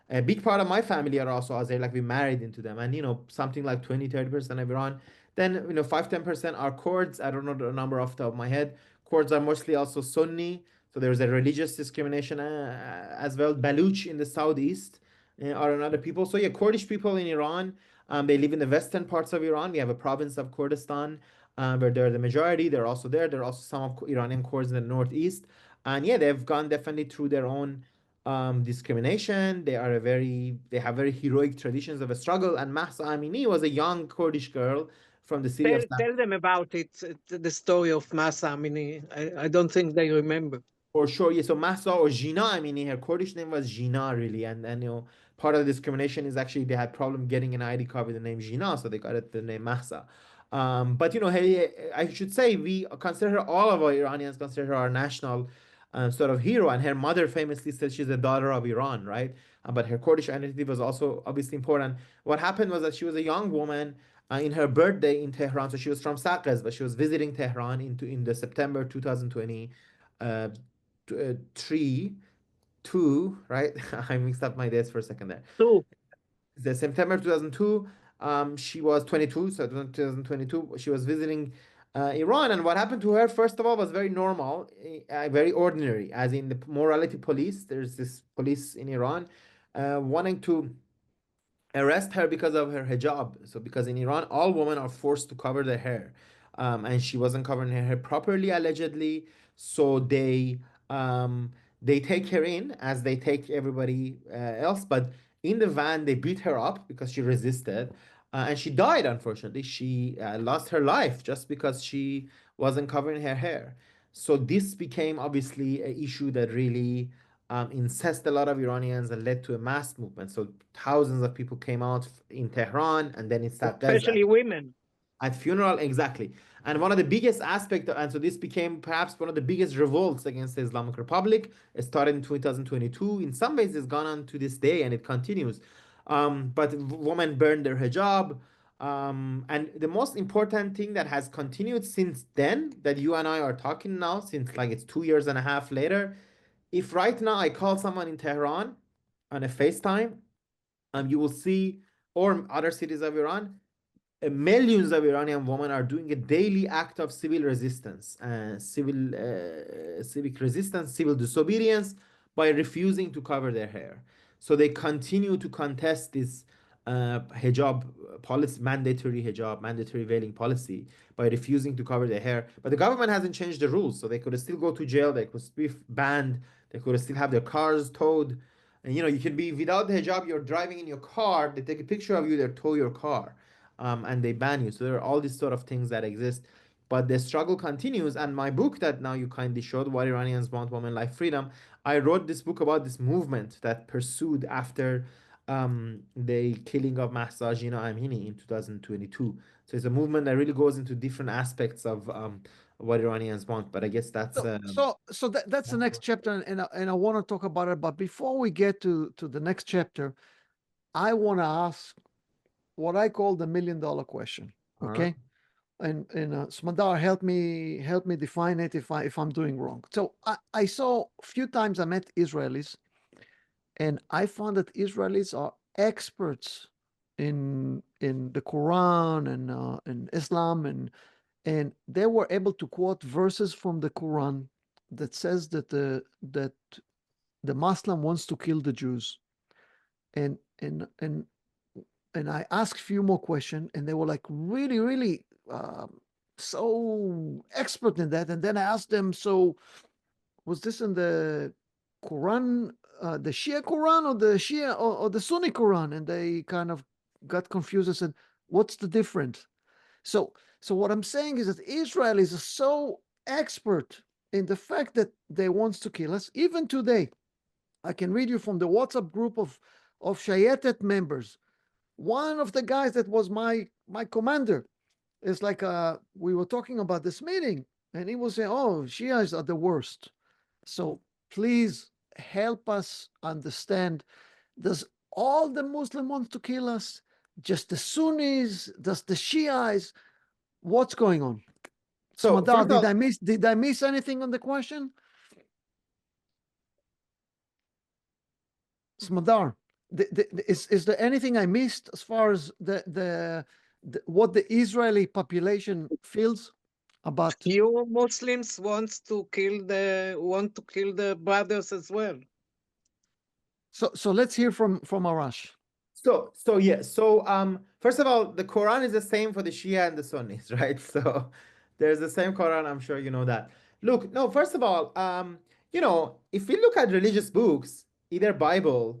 A big part of my family are also Azeri, like we married into them. And, something like 20-30% of Iran. Then, 5-10% are Kurds. I don't know the number off the top of my head. Kurds are mostly also Sunni. So there's a religious discrimination as well. Baluch in the southeast are another people. So yeah, Kurdish people in Iran, they live in the western parts of Iran. We have a province of Kurdistan where they're the majority. They're also there. There are also some of Iranian Kurds in the northeast. And yeah, they've gone definitely through their own discrimination. They have very heroic traditions of a struggle. And Mahsa Amini was a young Kurdish girl from the city of Tell them about it, the story of Masa Amini. I don't think they remember. For sure, yeah. So Mahsa or Gina, I mean, her Kurdish name was Gina, really, and you know, part of the discrimination is actually they had problem getting an ID card with the name Gina, so they got it the name Mahsa. But you know, hey, I should say we consider her, all of our Iranians consider her our national sort of hero, and her mother famously said she's the daughter of Iran, right? But her Kurdish identity was also obviously important. What happened was that she was a young woman in her birthday in Tehran, so she was from Saqqez, but she was visiting Tehran in the September 2020. 2, right? I mixed up my dates for a second there. The September 2002, she was 22, so 2022, she was visiting Iran, and what happened to her, first of all, was very normal, very ordinary, as in the morality police. There's this police in Iran wanting to arrest her because of her hijab. So because in Iran, all women are forced to cover their hair, and she wasn't covering her hair properly, allegedly. So they take her in as they take everybody else, but in the van they beat her up because she resisted, and she died. Unfortunately, she lost her life just because she wasn't covering her hair. So this became obviously an issue that really incensed a lot of Iranians and led to a mass movement. So thousands of people came out in Tehran and then in Saqqez, especially women. At funeral, exactly. And one of the biggest aspects, and so this became perhaps one of the biggest revolts against the Islamic Republic. It started in 2022. In some ways, it's gone on to this day and it continues. But women burned their hijab. And the most important thing that has continued since then, that you and I are talking now, since like it's 2.5 years later, if right now I call someone in Tehran on a FaceTime, you will see, or other cities of Iran, millions of Iranian women are doing a daily act of civil resistance, civic resistance, civil disobedience by refusing to cover their hair. So they continue to contest this hijab policy, mandatory veiling policy, by refusing to cover their hair. But the government hasn't changed the rules, so they could still go to jail, they could be banned, they could still have their cars towed. And you know, you can be without the hijab, you're driving in your car, they take a picture of you, they tow your car. And they ban you. So there are all these sort of things that exist, but the struggle continues. And my book that now you kindly showed, What Iranians Want, Women, Life, Freedom, I wrote this book about this movement that pursued after the killing of Mahsa Amini in 2022. So it's a movement that really goes into different aspects of what Iranians want. But I guess that's that's the next chapter, and I want to talk about it. But before we get to the next chapter, I want to ask what I call the $1 million question. Okay. And Smadar, help me define it if I'm doing wrong. So I saw a few times I met Israelis, and I found that Israelis are experts in the Quran and Islam, and they were able to quote verses from the Quran that says that the Muslim wants to kill the Jews, and I asked a few more questions, and they were like really, really so expert in that. And then I asked them, so was this in the Quran, the Shia Quran, or the Shia or the Sunni Quran? And they kind of got confused and said, what's the difference? So what I'm saying is that Israel is so expert in the fact that they wants to kill us. Even today, I can read you from the WhatsApp group of Shaytet members. One of the guys that was my commander is like, we were talking about this meeting, and he was saying, oh, Shias are the worst. So please help us understand, does all the Muslim want to kill us? Just the Sunnis? Does the Shiites? What's going on? So Smadar, did I miss anything on the question? Smadar, is there anything I missed as far as what the Israeli population feels about? You Muslims want to kill the brothers as well. So let's hear from Arash. So first of all, the Quran is the same for the Shia and the Sunnis, right? So there's the same Quran. I'm sure you know that. Look, no, first of all, if we look at religious books, either Bible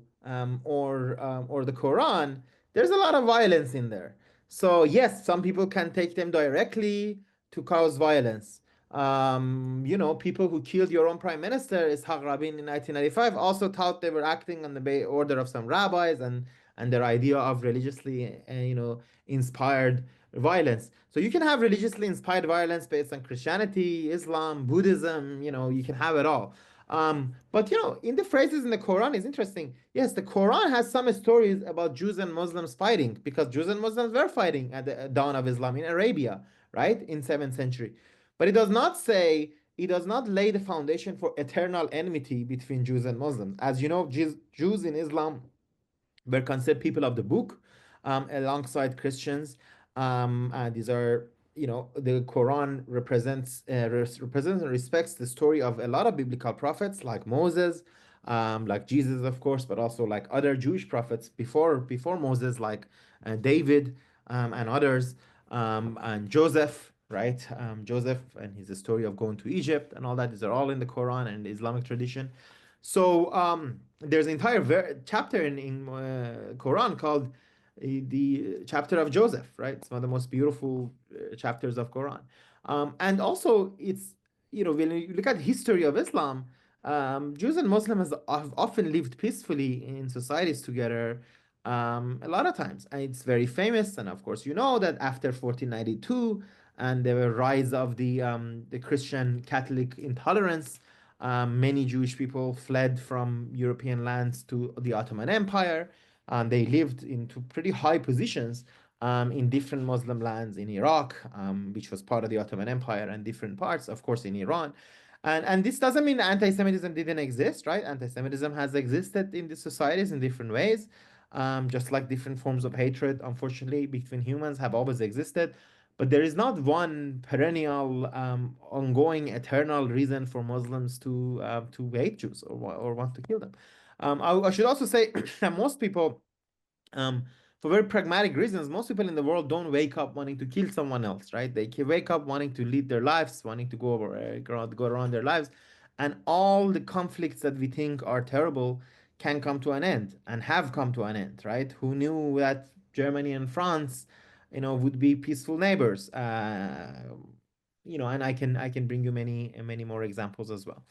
or the Quran, there's a lot of violence in there. So yes, some people can take them directly to cause violence. You know, people who killed your own prime minister, Ishaq Rabin, in 1995, also thought they were acting on the order of some rabbis and their idea of religiously, you know, inspired violence. So you can have religiously inspired violence based on Christianity, Islam, Buddhism, you know, you can have it all. But you know, in the phrases in the Quran is interesting. Yes, the Quran has some stories about Jews and Muslims fighting, because Jews and Muslims were fighting at the dawn of Islam in Arabia, right, in 7th century. But it does not say, it does not lay the foundation for eternal enmity between Jews and Muslims. As you know, Jews in Islam were considered people of the book, alongside Christians. These are, you know, the Quran represents and respects the story of a lot of biblical prophets like Moses, like Jesus, of course, but also like other Jewish prophets before Moses, like David, and others, and Joseph, right? Joseph and his story of going to Egypt and all that. These are all in the Quran and the Islamic tradition. So there's an entire chapter in Quran called the chapter of Joseph, right? It's one of the most beautiful chapters of Quran. And also, it's, you know, when you look at the history of Islam, Jews and Muslims have often lived peacefully in societies together, a lot of times. And it's very famous. And of course, you know that after 1492 and the rise of the Christian Catholic intolerance, many Jewish people fled from European lands to the Ottoman Empire, and they lived into pretty high positions in different Muslim lands in Iraq, which was part of the Ottoman Empire, and different parts, of course, in Iran. And this doesn't mean anti-Semitism didn't exist, right? Anti-Semitism has existed in these societies in different ways, just like different forms of hatred, unfortunately, between humans have always existed. But there is not one perennial, ongoing, eternal reason for Muslims to hate Jews or want to kill them. I should also say that most people, for very pragmatic reasons, most people in the world don't wake up wanting to kill someone else, right? They wake up wanting to lead their lives, wanting to go around their lives, and all the conflicts that we think are terrible can come to an end and have come to an end, right? Who knew that Germany and France, you know, would be peaceful neighbors? You know, and I can bring you many more examples as well.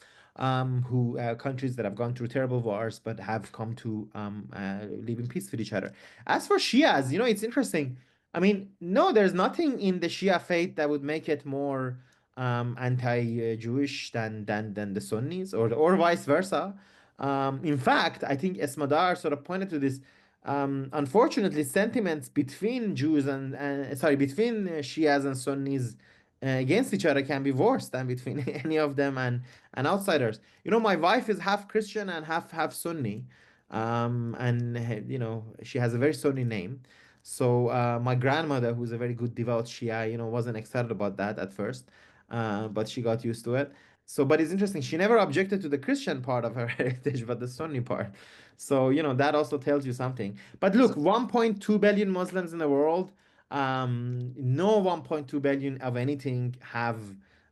Who countries that have gone through terrible wars but have come to live in peace with each other. As for Shias, you know, it's interesting. I mean, no, there's nothing in the Shia faith that would make it more anti-Jewish than the Sunnis, or vice versa. In fact, I think Smadar sort of pointed to this. Unfortunately, sentiments between Jews and between Shias and Sunnis against each other can be worse than between any of them and outsiders. You know, my wife is half Christian and half Sunni, and you know, she has a very Sunni name. So my grandmother, who's a very good devout Shia, you know, wasn't excited about that at first, but she got used to it. So, but it's interesting. She never objected to the Christian part of her heritage, but the Sunni part. So, you know, that also tells you something. But look, 1.2 billion Muslims in the world. No 1.2 billion of anything have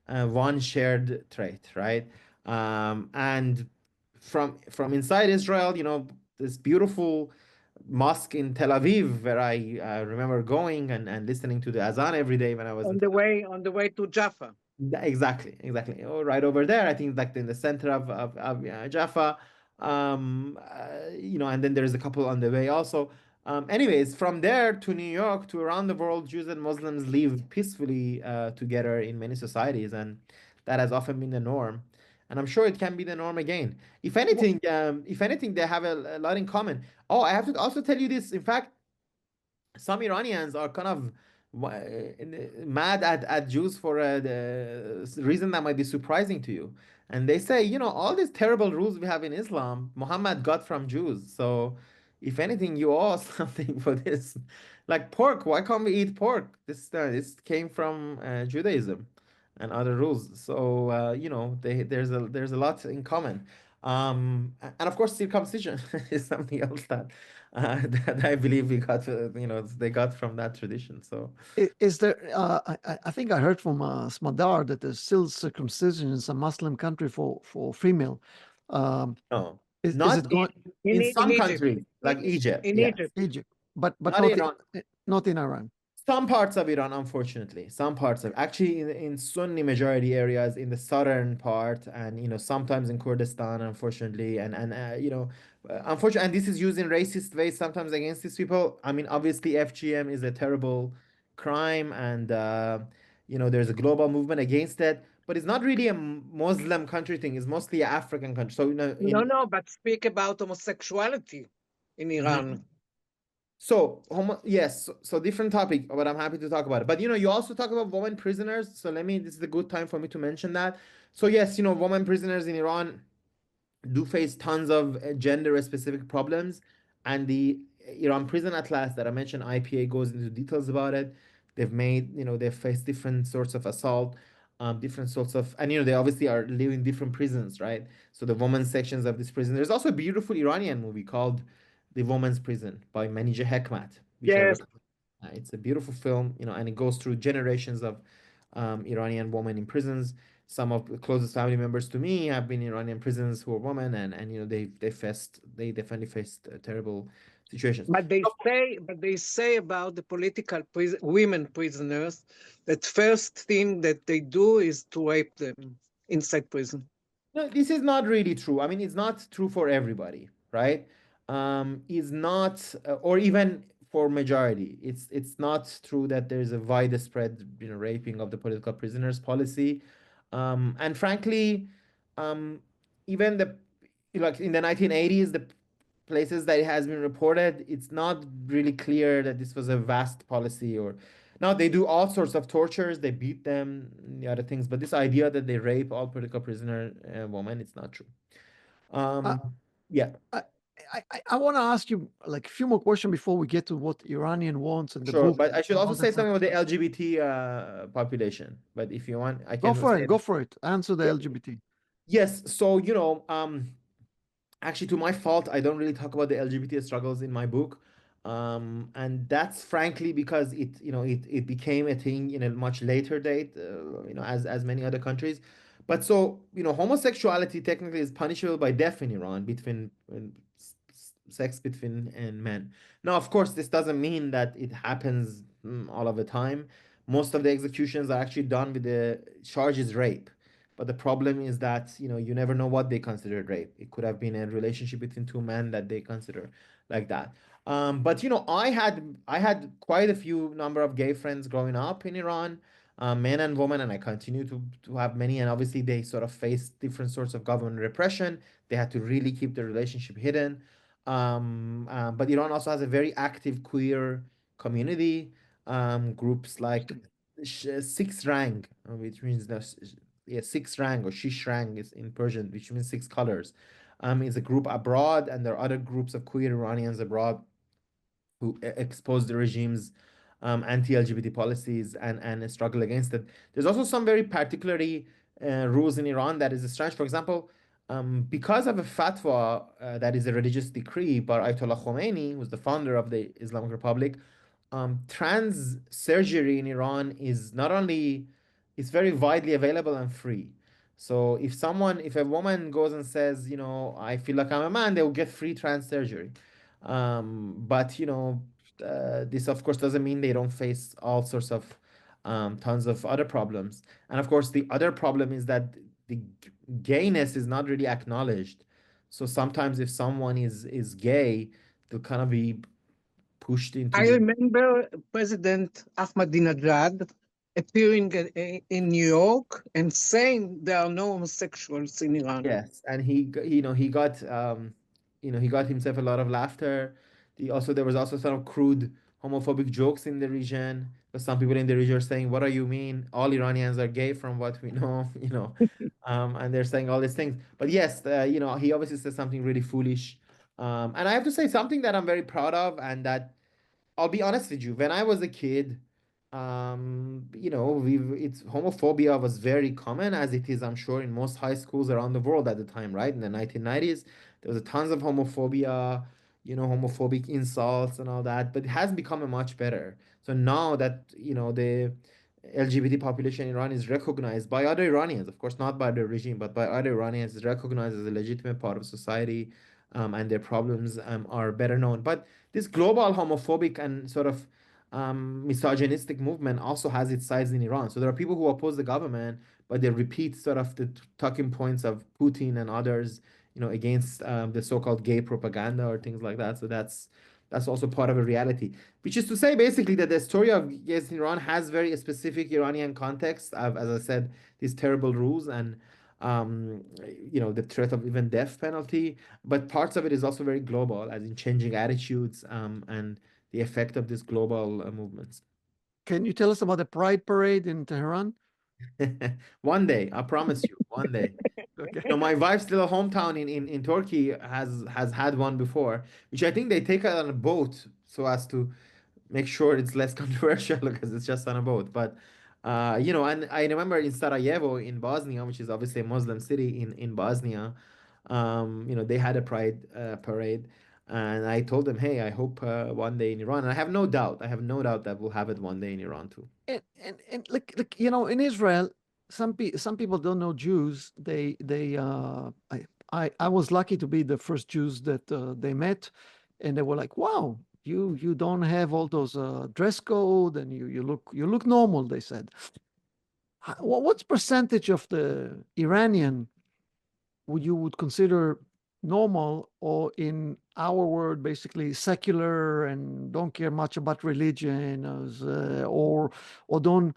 one shared trait, right? And from inside Israel, you know, this beautiful mosque in Tel Aviv, where I remember going and listening to the azan every day when I was on the way to Jaffa. Exactly. Oh, right over there, I think, like in the center of Jaffa. You know, and then there's a couple on the way also. Anyways, from there to New York to around the world, Jews and Muslims live peacefully together in many societies, and that has often been the norm. And I'm sure it can be the norm again. If anything, they have a lot in common. Oh, I have to also tell you this. In fact, some Iranians are kind of mad at Jews for the reason that might be surprising to you. And they say, you know, all these terrible rules we have in Islam, Muhammad got from Jews. So if anything, you owe us something for this. Like pork, why can't we eat pork? This came from Judaism and other rules. So you know, there's a lot in common. And of course, circumcision is something else that that I believe we got, you know, they got from that tradition. So Is there? I think I heard from Smadar that there's still circumcision in some Muslim country for female. no, Is not it going in some Egypt. countries like Egypt. In Yeah. Egypt. Egypt, but Not not Iran. not in Iran? Some parts of Iran, unfortunately, some parts of actually in Sunni majority areas in the southern part, and sometimes in Kurdistan, unfortunately, and unfortunately, and this is used in racist ways sometimes against these people. I mean, obviously, FGM is a terrible crime, and there's a global movement against it, but it's not really a Muslim country thing. It's mostly an African country. So No, but speak about homosexuality in Iran. So, yes, so different topic, but I'm happy to talk about it. But you also talk about women prisoners. So this is a good time for me to mention that. So yes, women prisoners in Iran do face tons of gender-specific problems, and the Iran Prison Atlas that I mentioned, IPA goes into details about it. They've faced different sorts of assault, different sorts of, and they obviously are living in different prisons, right? So the women's sections of this prison. There's also a beautiful Iranian movie called The Woman's Prison by Manija Hekmat, which I Yes, recommend. It's a beautiful film, and it goes through generations of Iranian women in prisons. Some of the closest family members to me have been in Iranian prisons who are women, and they definitely faced terrible situations. but they say about the political women prisoners that first thing that they do is to rape them inside prison. No, this is not really true. I mean, it's not true for everybody, right? It's not, or even for majority. It's not true that there's a widespread, raping of the political prisoners policy. And frankly, um, even like in the 1980s, the places that it has been reported, it's not really clear that this was a vast policy or now they do all sorts of tortures, they beat them, the other things, but this idea that they rape all political prisoner women, it's not true. Yeah. I want to ask you like a few more questions before we get to what Iranian wants and the Sure, book. but I should and also all say that stuff. something about the LGBT population. But if you want, I can Go for say it. Go for it. Answer the Yeah. LGBT. Yes. So, actually, to my fault, I don't really talk about the LGBT struggles in my book. And that's frankly because it became a thing in a much later date, as many other countries. But so, homosexuality technically is punishable by death in Iran between sex between and men. Now, of course, this doesn't mean that it happens all of the time. Most of the executions are actually done with the charge is rape. But the problem is that, you never know what they considered rape. It could have been a relationship between two men that they consider like that. But I had quite a few number of gay friends growing up in Iran, men and women, and I continue to have many. And obviously, they sort of faced different sorts of government repression. They had to really keep the relationship hidden. But Iran also has a very active queer community. Groups like Six Rang, which means six rang or shish rang is in Persian, which means six colors. Is a group abroad, and there are other groups of queer Iranians abroad who expose the regime's anti-LGBT policies and struggle against it. There's also some very particularly rules in Iran that is strange. For example, because of a fatwa that is a religious decree by Ayatollah Khomeini, who's the founder of the Islamic Republic, trans surgery in Iran is not only it's very widely available and free. So if a woman goes and says, I feel like I'm a man, they will get free trans surgery. But this of course doesn't mean they don't face all sorts of tons of other problems. And of course, the other problem is that the gayness is not really acknowledged. So sometimes if someone is gay, they'll kind of be pushed into I the remember President Ahmadinejad appearing in New York and saying there are no homosexuals in Iran. Yes, and he got himself a lot of laughter. There was also some crude homophobic jokes in the region. Because some people in the region are saying, "What do you mean? All Iranians are gay, from what we know," and they're saying all these things. But yes, he obviously said something really foolish. And I have to say something that I'm very proud of, and that I'll be honest with you. When I was a kid, it's homophobia was very common, as it is, I'm sure, in most high schools around the world at the time, right? In the 1990s, there was a tons of homophobia, homophobic insults and all that, but it has become a much better. So now that, the LGBT population in Iran is recognized by other Iranians, of course, not by the regime, but by other Iranians, is recognized as a legitimate part of society, and their problems are better known. But this global homophobic and sort of misogynistic movement also has its sides in Iran. So there are people who oppose the government, but they repeat sort of the talking points of Putin and others, against the so-called gay propaganda or things like that. So that's also part of a reality, which is to say basically that the story of gays in Iran has very specific Iranian context of, as I said, these terrible rules and the threat of even death penalty. But parts of it is also very global, as in changing attitudes and the effect of these global movements. Can you tell us about the Pride Parade in Tehran? One day, I promise you, one day. Okay. My wife's little hometown in Turkey has had one before, which I think they take it on a boat so as to make sure it's less controversial because it's just on a boat. But and I remember in Sarajevo in Bosnia, which is obviously a Muslim city in Bosnia, they had a pride parade, and I told them, hey, I hope one day in Iran, and I have no doubt that we'll have it one day in Iran too. And like in Israel, some people don't know Jews. I was lucky to be the first Jews that they met, and they were like, wow, you don't have all those dress code, and you look normal, they said. What's percentage of the Iranian you would consider normal, or in our word, basically secular and don't care much about religion, or don't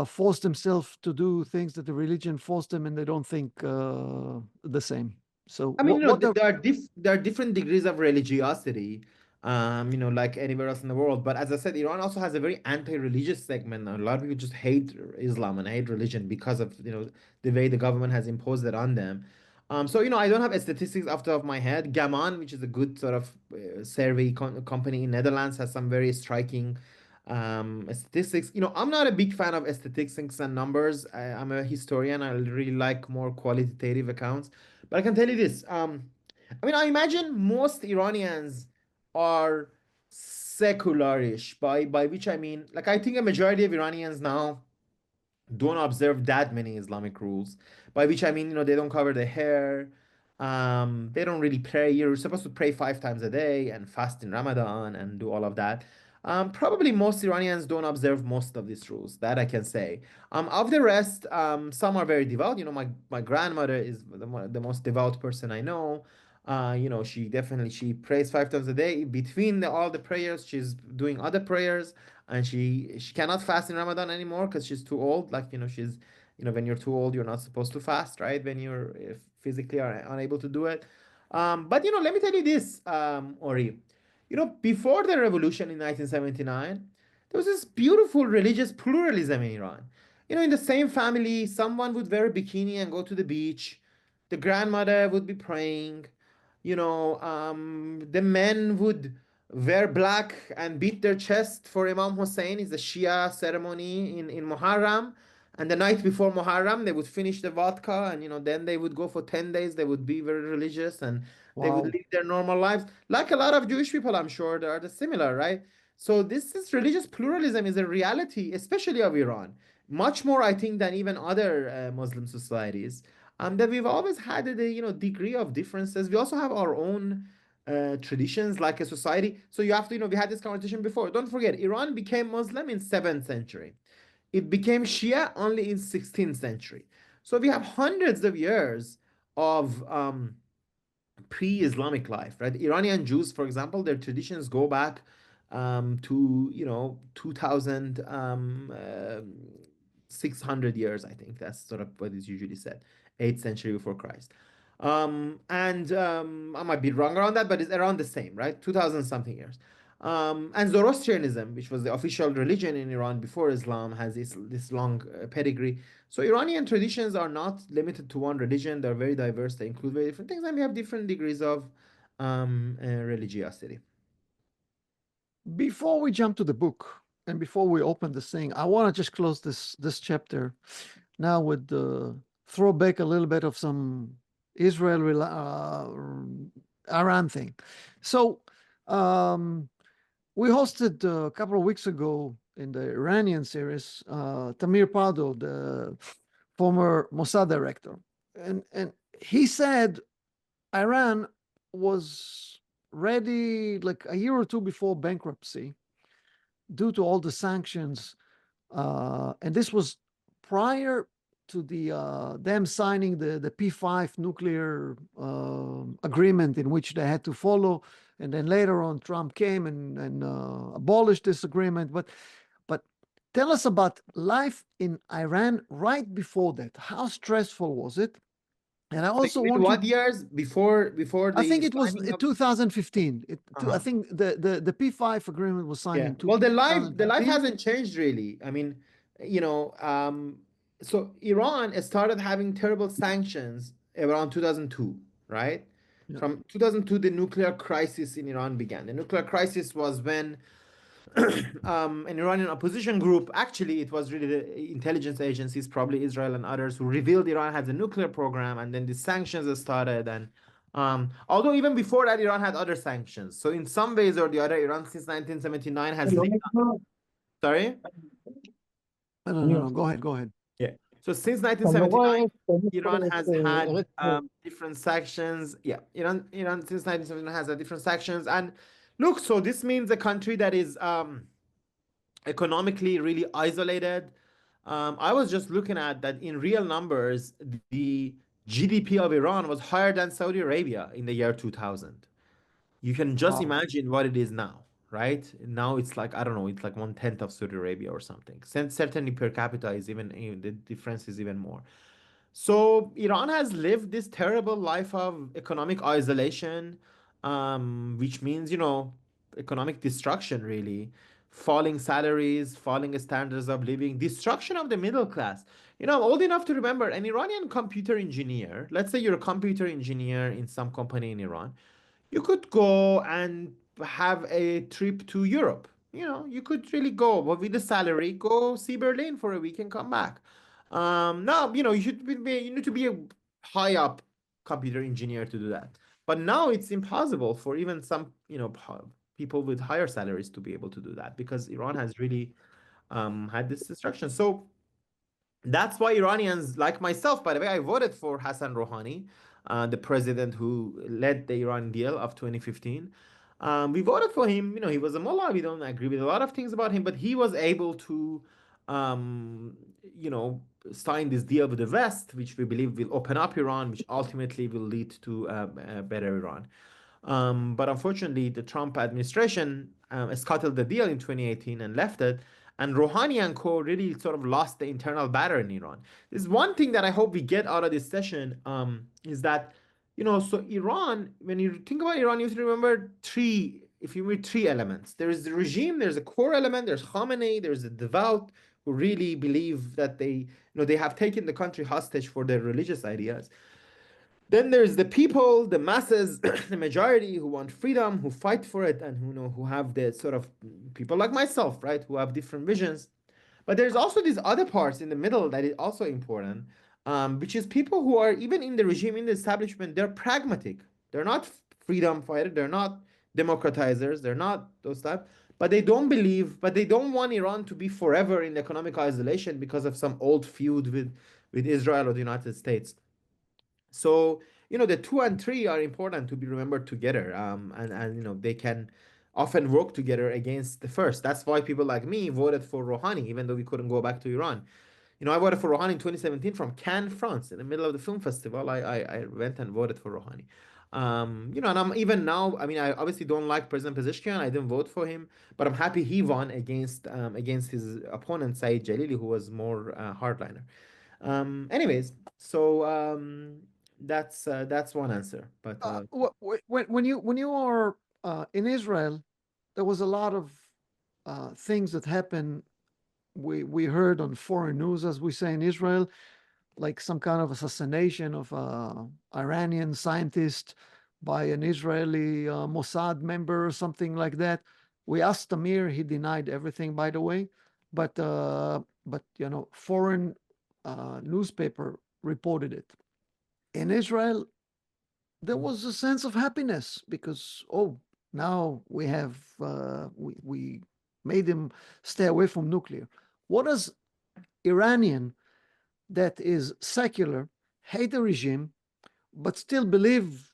force themselves to do things that the religion forced them, and they don't think the same? So I mean, there are different degrees of religiosity, like anywhere else in the world. But as I said, Iran also has a very anti-religious segment. A lot of people just hate Islam and hate religion because of the way the government has imposed it on them. So I don't have statistics off the top of my head. Gaman, which is a good sort of survey company in Netherlands, has some very striking statistics. I'm not a big fan of statistics and numbers. I'm a historian. I really like more qualitative accounts. But I can tell you this. I imagine most Iranians are secularish, by which I mean, like, I think a majority of Iranians now don't observe that many Islamic rules, by which I mean, they don't cover their hair. They don't really pray. You're supposed to pray 5 times a day and fast in Ramadan and do all of that. Probably most Iranians don't observe most of these rules, that I can say. Of the rest, some are very devout. My grandmother is the most devout person I know. She prays 5 times a day. Between all the prayers, she's doing other prayers, and she cannot fast in Ramadan anymore because she's too old. Like, she's, when you're too old, you're not supposed to fast, right? When you're physically are unable to do it. But let me tell you this, Ori. Before the revolution in 1979, there was this beautiful religious pluralism in Iran. In the same family, someone would wear a bikini and go to the beach. The grandmother would be praying. The men would wear black and beat their chest for Imam Hussein. It's a Shia ceremony in Muharram. And the night before Muharram, they would finish the vodka, and then they would go for 10 days. They would be very religious, and they would live their normal lives. Like a lot of Jewish people, I'm sure, they are similar, right? So this religious pluralism is a reality, especially of Iran. Much more, I think, than even other Muslim societies. That we've always had a degree of differences. We also have our own traditions like a society. So you have to, we had this conversation before. Don't forget, Iran became Muslim in 7th century. It became Shia only in 16th century. So we have hundreds of years of pre-Islamic life, right? Iranian Jews, for example, their traditions go back to 2,600 years. I think that's sort of what is usually said, 8th century before Christ. I might be wrong around that, but it's around the same, right? 2,000 something years. And Zoroastrianism, which was the official religion in Iran before Islam, has this long pedigree. So Iranian traditions are not limited to one religion. They're very diverse. They include very different things, and we have different degrees of religiosity. Before we jump to the book and before we open this thing, I want to just close this chapter now with throw back a little bit of some Israel Iran thing. So we hosted a couple of weeks ago in the Iranian series Tamir Pardo, the former Mossad director, and he said Iran was ready like a year or two before bankruptcy due to all the sanctions, and this was prior to them signing the P5 nuclear agreement in which they had to follow, and then later on Trump came and abolished this agreement. But tell us about life in Iran right before that. How stressful was it? And I also want what years before the I think it was signing of- 2015. I Uh-huh. think the P5 agreement was signed in Well, the life 2015. hasn't changed really. I mean, so Iran started having terrible sanctions around 2002, right? Yeah. From 2002, the nuclear crisis in Iran began. The nuclear crisis was when an Iranian opposition group, actually it was really the intelligence agencies, probably Israel and others, who revealed Iran has a nuclear program, and then the sanctions started. And although even before that, Iran had other sanctions. So in some ways or the other, Iran since 1979 has lived. Sorry? No, go ahead. Yeah. So since 1979, Iran has had different sections. Yeah, Iran since 1979 has had different sections. And look, so this means a country that is economically really isolated. I was just looking at that in real numbers, the GDP of Iran was higher than Saudi Arabia in the year 2000. You can just Wow. imagine what it is now, right? Now it's like, I don't know, it's like 1/10 of Saudi Arabia or something. Certainly per capita is even the difference is even more. So Iran has lived this terrible life of economic isolation, which means, economic destruction, really, falling salaries, falling standards of living, destruction of the middle class. I'm old enough to remember an Iranian computer engineer. Let's say you're a computer engineer in some company in Iran. You could go and have a trip to Europe. You could really go, but with the salary, go see Berlin for a week and come back. Now, you need to be a high up computer engineer to do that. But now it's impossible for even some, people with higher salaries to be able to do that, because Iran has really had this destruction. So that's why Iranians, like myself, by the way, I voted for Hassan Rouhani, the president who led the Iran deal of 2015. We voted for him. He was a mullah. We don't agree with a lot of things about him, but he was able to, sign this deal with the West, which we believe will open up Iran, which ultimately will lead to a better Iran. But unfortunately, the Trump administration scuttled the deal in 2018 and left it. And Rouhani and co really sort of lost the internal battle in Iran. There's one thing that I hope we get out of this session is that, so Iran, when you think about Iran, you have to remember three elements. There is the regime, there's a core element, there's Khamenei, there's the devout who really believe that they have taken the country hostage for their religious ideas. Then there's the people, the masses, the majority who want freedom, who fight for it, and who have the sort of people like myself, right, who have different visions. But there's also these other parts in the middle that is also important, which is people who are even in the regime, in the establishment, they're pragmatic. They're not freedom fighters, they're not democratizers, they're not those type. But they don't want Iran to be forever in economic isolation because of some old feud with Israel or the United States. So, the 2 and 3 are important to be remembered together. And they can often work together against the first. That's why people like me voted for Rouhani, even though we couldn't go back to Iran. I voted for Rouhani in 2017 from Cannes, France, in the middle of the film festival. I went and voted for Rouhani. And I'm even now, I mean, I obviously don't like President Pezeshkian. I didn't vote for him, but I'm happy he won against his opponent, Saeed Jalili, who was more hardliner. Anyways, so that's one answer. But when you are in Israel, there was a lot of things that happened. We heard on foreign news, as we say in Israel, like some kind of assassination of an Iranian scientist by an Israeli Mossad member or something like that. We asked Tamir, he denied everything, by the way, but foreign newspaper reported it. In Israel, there was a sense of happiness because, now we have, we made them stay away from nuclear. What does Iranian that is secular hate the regime, but still believe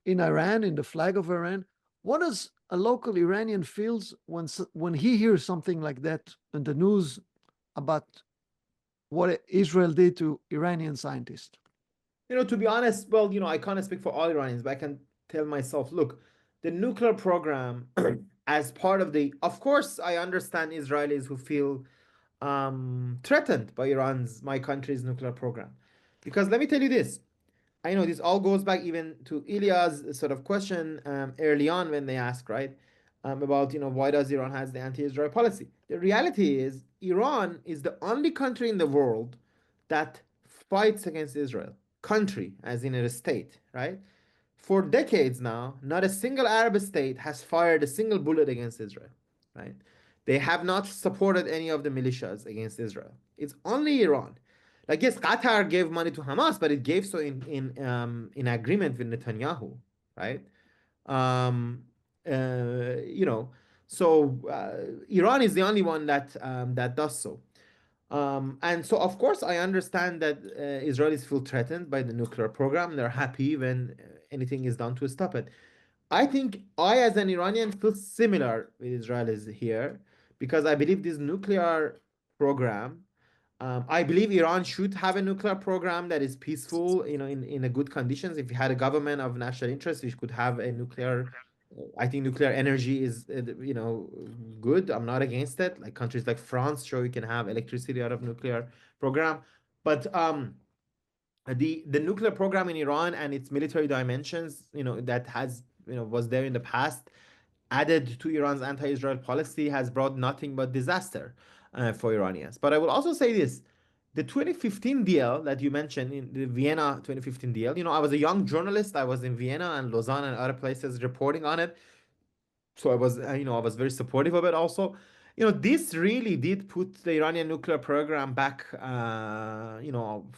in Iran, in the flag of Iran? what does a local Iranian feels when he hears something like that in the news about what Israel did to Iranian scientists? To be honest, well, I can't speak for all Iranians, but I can tell myself, look, the nuclear program, as part of of course, I understand Israelis who feel threatened by my country's nuclear program. Because let me tell you this, I know this all goes back even to Ilya's sort of question early on when they asked, right, about, why does Iran has the anti-Israel policy? The reality is Iran is the only country in the world that fights against Israel. Country, as in a state, right? For decades now, not a single Arab state has fired a single bullet against Israel, right? They have not supported any of the militias against Israel. It's only Iran. Like, yes, Qatar gave money to Hamas, but it gave so in agreement with Netanyahu, right? Um, so Iran is the only one that does so. And so, of course, I understand that Israelis feel threatened by the nuclear program. They're happy when anything is done to stop it. I think I, as an Iranian, feel similar with Israelis here because I believe this nuclear program. I believe Iran should have a nuclear program that is peaceful, in a good conditions. If you had a government of national interest, we could have a nuclear. I think nuclear energy is, good. I'm not against it. Like countries like France, sure, we can have electricity out of nuclear program, but the nuclear program in Iran and its military dimensions, that has, was there in the past, added to Iran's anti-Israel policy, has brought nothing but disaster for Iranians. But I will also say this. The 2015 deal that you mentioned, in the Vienna 2015 deal, I was a young journalist. I was in Vienna and Lausanne and other places reporting on it. So I was, I was very supportive of it also. This really did put the Iranian nuclear program back,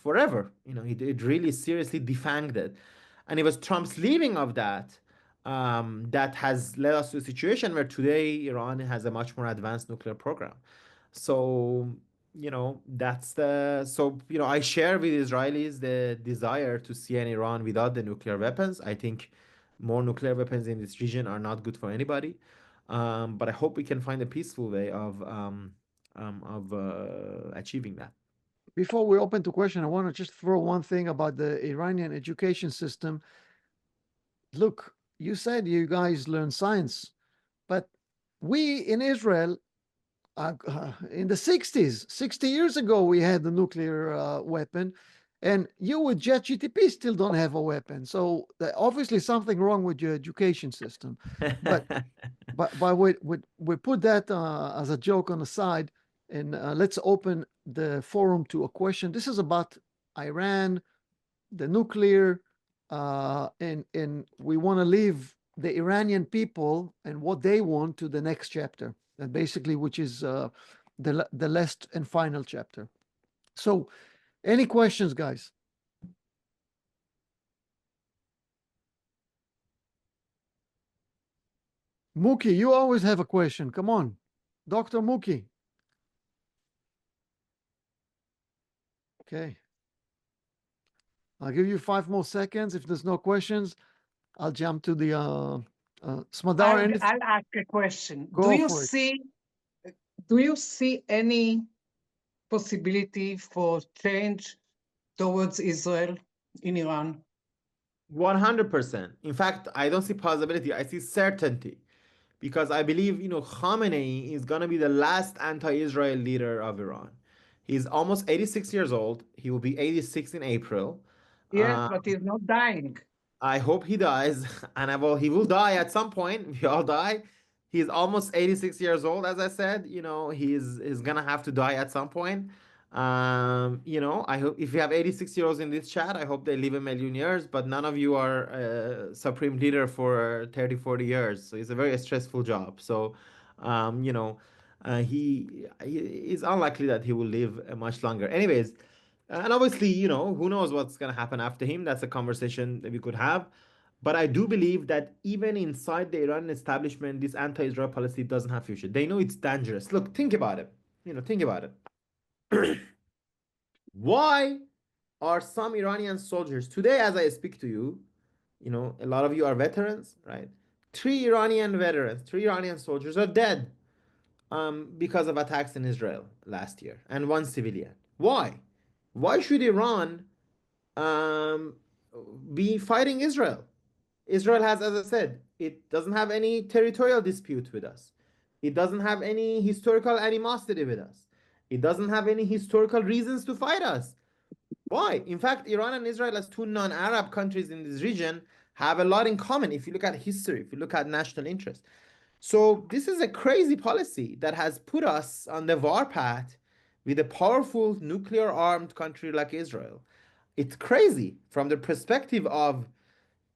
forever. It really seriously defanged it. And it was Trump's leaving of that that has led us to a situation where today Iran has a much more advanced nuclear program. So, I share with Israelis the desire to see an Iran without the nuclear weapons. I think more nuclear weapons in this region are not good for anybody. But I hope we can find a peaceful way of achieving that. Before we open to question, I want to just throw one thing about the Iranian education system. Look, you said you guys learn science, but we in Israel, in the 60s, 60 years ago, we had the nuclear weapon, and you with JetGTP still don't have a weapon. So obviously something wrong with your education system. But we put that as a joke on the side, and let's open the forum to a question. This is about Iran, the nuclear, and we want to leave the Iranian people and what they want to the next chapter, and basically, which is the last and final chapter. So, any questions, guys? Mookie, you always have a question. Come on, Dr. Mookie. Okay. I'll give you 5 more seconds. If there's no questions, I'll jump to the Smadar. I'll ask a question. Go for it. Do you see any possibility for change towards Israel in Iran? 100%. In fact, I don't see possibility. I see certainty. Because I believe, Khamenei is going to be the last anti-Israel leader of Iran. He's almost 86 years old. He will be 86 in April. Yes, but he's not dying. I hope he dies, and he will die at some point. We all die. He's almost 86 years old, as I said. He's gonna have to die at some point. I hope if you have 86-year-olds in this chat, I hope they live a million years, but none of you are supreme leader for 30, 40 years. So it's a very stressful job. So, he is unlikely that he will live much longer. Anyways, and obviously, who knows what's going to happen after him? That's a conversation that we could have. But I do believe that even inside the Iranian establishment, this anti-Israel policy doesn't have future. They know it's dangerous. Look, think about it. Think about it. Why are some Iranian soldiers today, as I speak to you, a lot of you are veterans, right? 3 Iranian veterans, 3 Iranian soldiers are dead because of attacks in Israel last year, and 1 civilian. Why? Why should Iran be fighting Israel? Israel has, as I said, it doesn't have any territorial dispute with us. It doesn't have any historical animosity with us. It doesn't have any historical reasons to fight us. Why? In fact, Iran and Israel, as 2 non-Arab countries in this region, have a lot in common if you look at history, if you look at national interest. So this is a crazy policy that has put us on the warpath with a powerful nuclear-armed country like Israel. It's crazy from the perspective of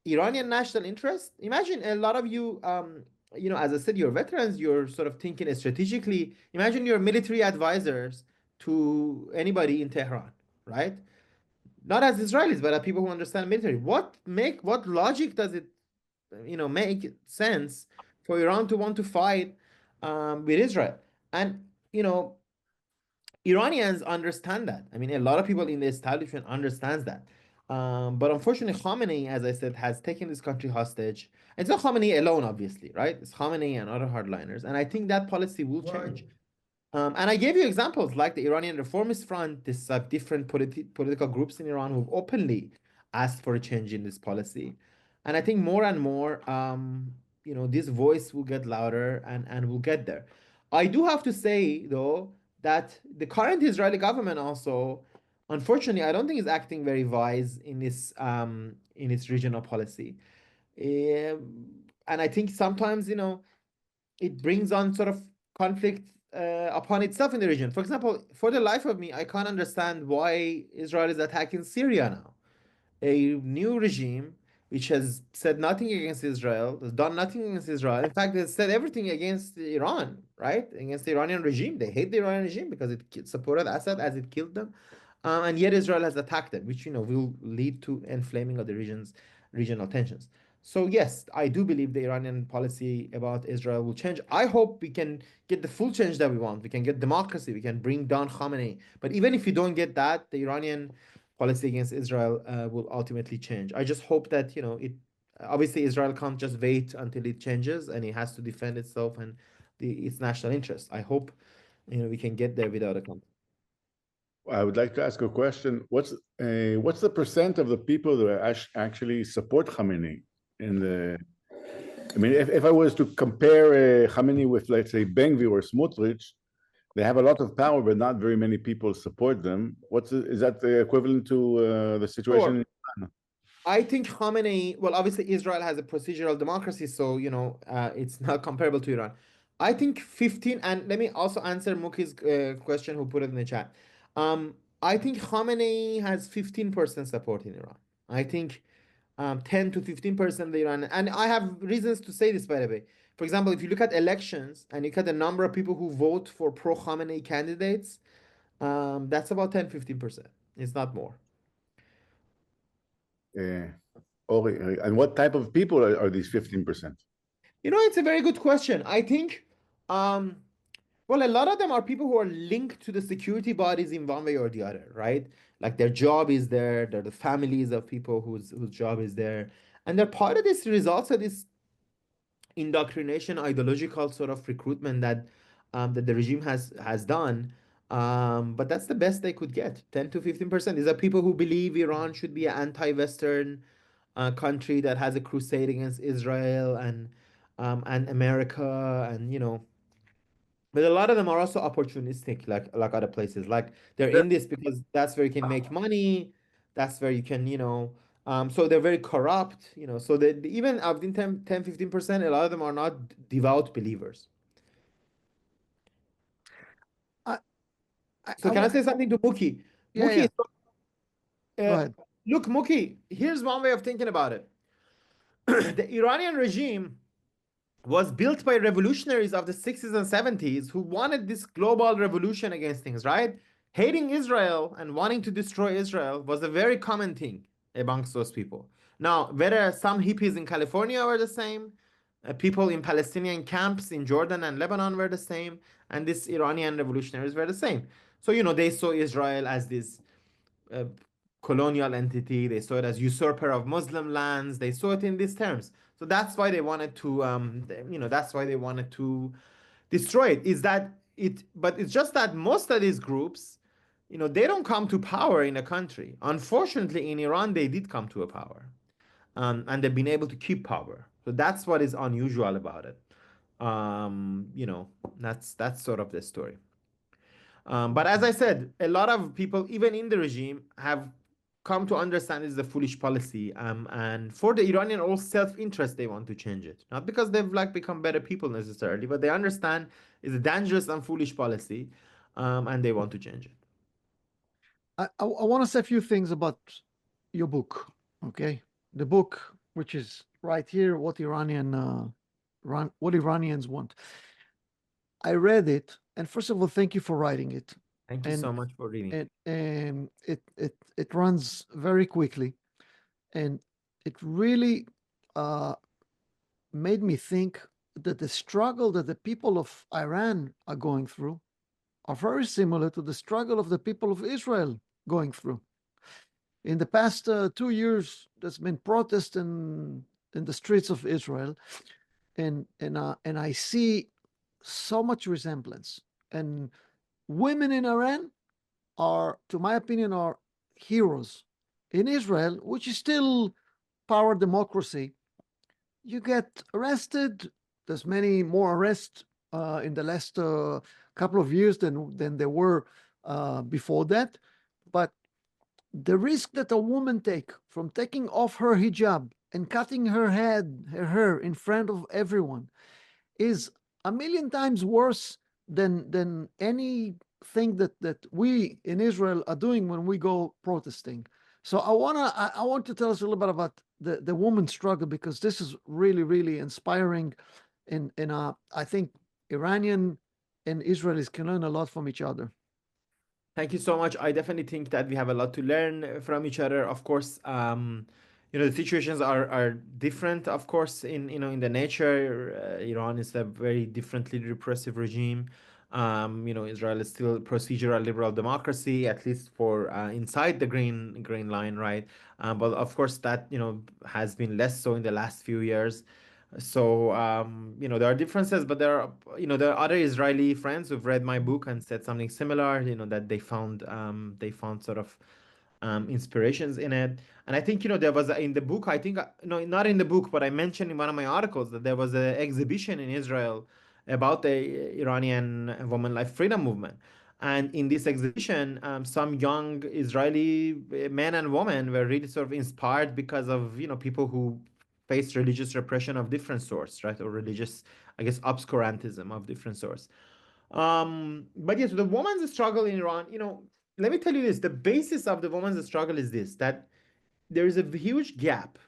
Iranian national interest. Imagine a lot of you, as I said, you're veterans, you're sort of thinking strategically. Imagine you're military advisors to anybody in Tehran, right? Not as Israelis, but as people who understand military. What logic does it, make sense for Iran to want to fight with Israel? And, Iranians understand that. I mean, a lot of people in the establishment understands that. But unfortunately, Khamenei, as I said, has taken this country hostage. It's not Khamenei alone, obviously, right? It's Khamenei and other hardliners. And I think that policy will change. And I gave you examples like the Iranian Reformist Front, this different political groups in Iran who've openly asked for a change in this policy. And I think more and more, this voice will get louder and we'll get there. I do have to say, though, that the current Israeli government also, unfortunately, I don't think is acting very wise in its regional policy. And I think sometimes, it brings on sort of conflict upon itself in the region. For example, for the life of me, I can't understand why Israel is attacking Syria now. A new regime which has said nothing against Israel, has done nothing against Israel. In fact, has said everything against Iran, right? Against the Iranian regime. They hate the Iranian regime because it supported Assad as it killed them. And yet Israel has attacked them, which, will lead to inflaming of the regional tensions. So yes, I do believe the Iranian policy about Israel will change. I hope we can get the full change that we want. We can get democracy. We can bring down Khamenei. But even if you don't get that, the Iranian policy against Israel will ultimately change. I just hope that, obviously Israel can't just wait until it changes, and it has to defend itself and its national interests. I hope, we can get there without a conflict. I would like to ask a question. What's the percent of the people that actually support Khamenei? I mean, if I was to compare Khamenei with, let's say, Ben-Gvir or Smotrich, they have a lot of power, but not very many people support them. Is that equivalent to the situation? Sure. I think Khamenei, well, obviously Israel has a procedural democracy, so, it's not comparable to Iran. I think 15, and let me also answer Muki's question who put it in the chat. I think Khamenei has 15% support in Iran. I think 10 to 15% of Iran, and I have reasons to say this, by the way. For example, if you look at elections and you look at the number of people who vote for pro-Khamenei candidates, that's about 10-15%. It's not more. And what type of people are these 15%? It's a very good question. I think, well, a lot of them are people who are linked to the security bodies in one way or the other, right? Like their job is there, they're the families of people whose job is there. And they're part of this results of this indoctrination, ideological sort of recruitment that the regime has done. But that's the best they could get, 10 to 15%. These are people who believe Iran should be an anti-Western country that has a crusade against Israel and America, and but a lot of them are also opportunistic, like other places. Like they're in this because that's where you can make money. That's where you can, so they're very corrupt, so even of the 10-15%, a lot of them are not devout believers. So can I say something to Muki? Yeah, Muki, Go ahead. Look, Muki, here's one way of thinking about it. The Iranian regime was built by revolutionaries of the 60s and 70s who wanted this global revolution against things, right? Hating Israel and wanting to destroy Israel was a very common thing amongst those people. Now, whether some hippies in California were the same, people in Palestinian camps in Jordan and Lebanon were the same, and these Iranian revolutionaries were the same. So, they saw Israel as this colonial entity. They saw it as usurper of Muslim lands. They saw it in these terms. So that's why they wanted to, that's why they wanted to destroy it. But it's just that most of these groups, they don't come to power in a country. Unfortunately, in Iran, they did come to a power, and they've been able to keep power. So that's what is unusual about it. That's sort of the story. But as I said, a lot of people, even in the regime, have come to understand this is a foolish policy. And for the Iranian own self-interest, they want to change it. Not because they've become better people necessarily, but they understand it's a dangerous and foolish policy, and they want to change it. I want to say a few things about your book, okay? The book, which is right here, what Iranians Want. I read it, and first of all, thank you for writing it. Thank you so much for reading it. It runs very quickly, and it really made me think that the struggle that the people of Iran are going through are very similar to the struggle of the people of Israel going through. In the past 2 years, there's been protests in the streets of Israel, and I see so much resemblance. And women in Iran are, to my opinion, are heroes. In Israel, which is still power democracy, you get arrested. There's many more arrests in the last couple of years than there were before that. But the risk that a woman take from taking off her hijab and cutting her hair in front of everyone is 1,000,000 times worse than anything that we in Israel are doing when we go protesting. So I want to tell us a little bit about the woman's struggle, because this is really, really inspiring, and I think Iranian and Israelis can learn a lot from each other. Thank you so much. I definitely think that we have a lot to learn from each other. Of course, the situations are different. Of course, in the nature, Iran is a very differently repressive regime. Israel is still procedural liberal democracy, at least for inside the green line, right? But of course, that has been less so in the last few years. So there are differences, but there are other Israeli friends who've read my book and said something similar. That they found sort of inspirations in it. And I think there was in the book, I think no, not in the book, but I mentioned in one of my articles that there was an exhibition in Israel about the Iranian women life freedom movement. And in this exhibition, some young Israeli men and women were really sort of inspired because of people who faced religious repression of different sorts, right? Or religious, I guess, obscurantism of different sorts. But yes, the woman's struggle in Iran, let me tell you this, the basis of the woman's struggle is this, that there is a huge gap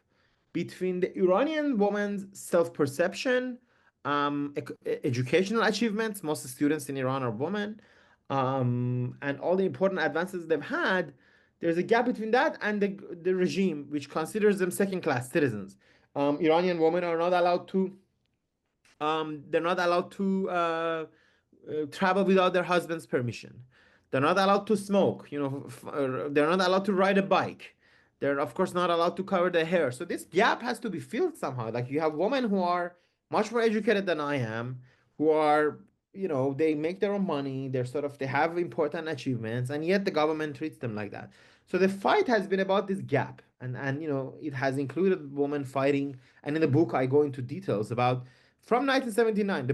between the Iranian woman's self-perception, educational achievements, most students in Iran are women, and all the important advances they've had. There's a gap between that and the regime, which considers them second-class citizens. Iranian women are not allowed to, they're not allowed to travel without their husband's permission. They're not allowed to smoke, they're not allowed to ride a bike. They're, of course, not allowed to cover their hair. So this gap has to be filled somehow. Like, you have women who are much more educated than I am, who are, they make their own money, they have important achievements, and yet the government treats them like that. So the fight has been about this gap. And it has included women fighting. And in the book, I go into details about from 1979,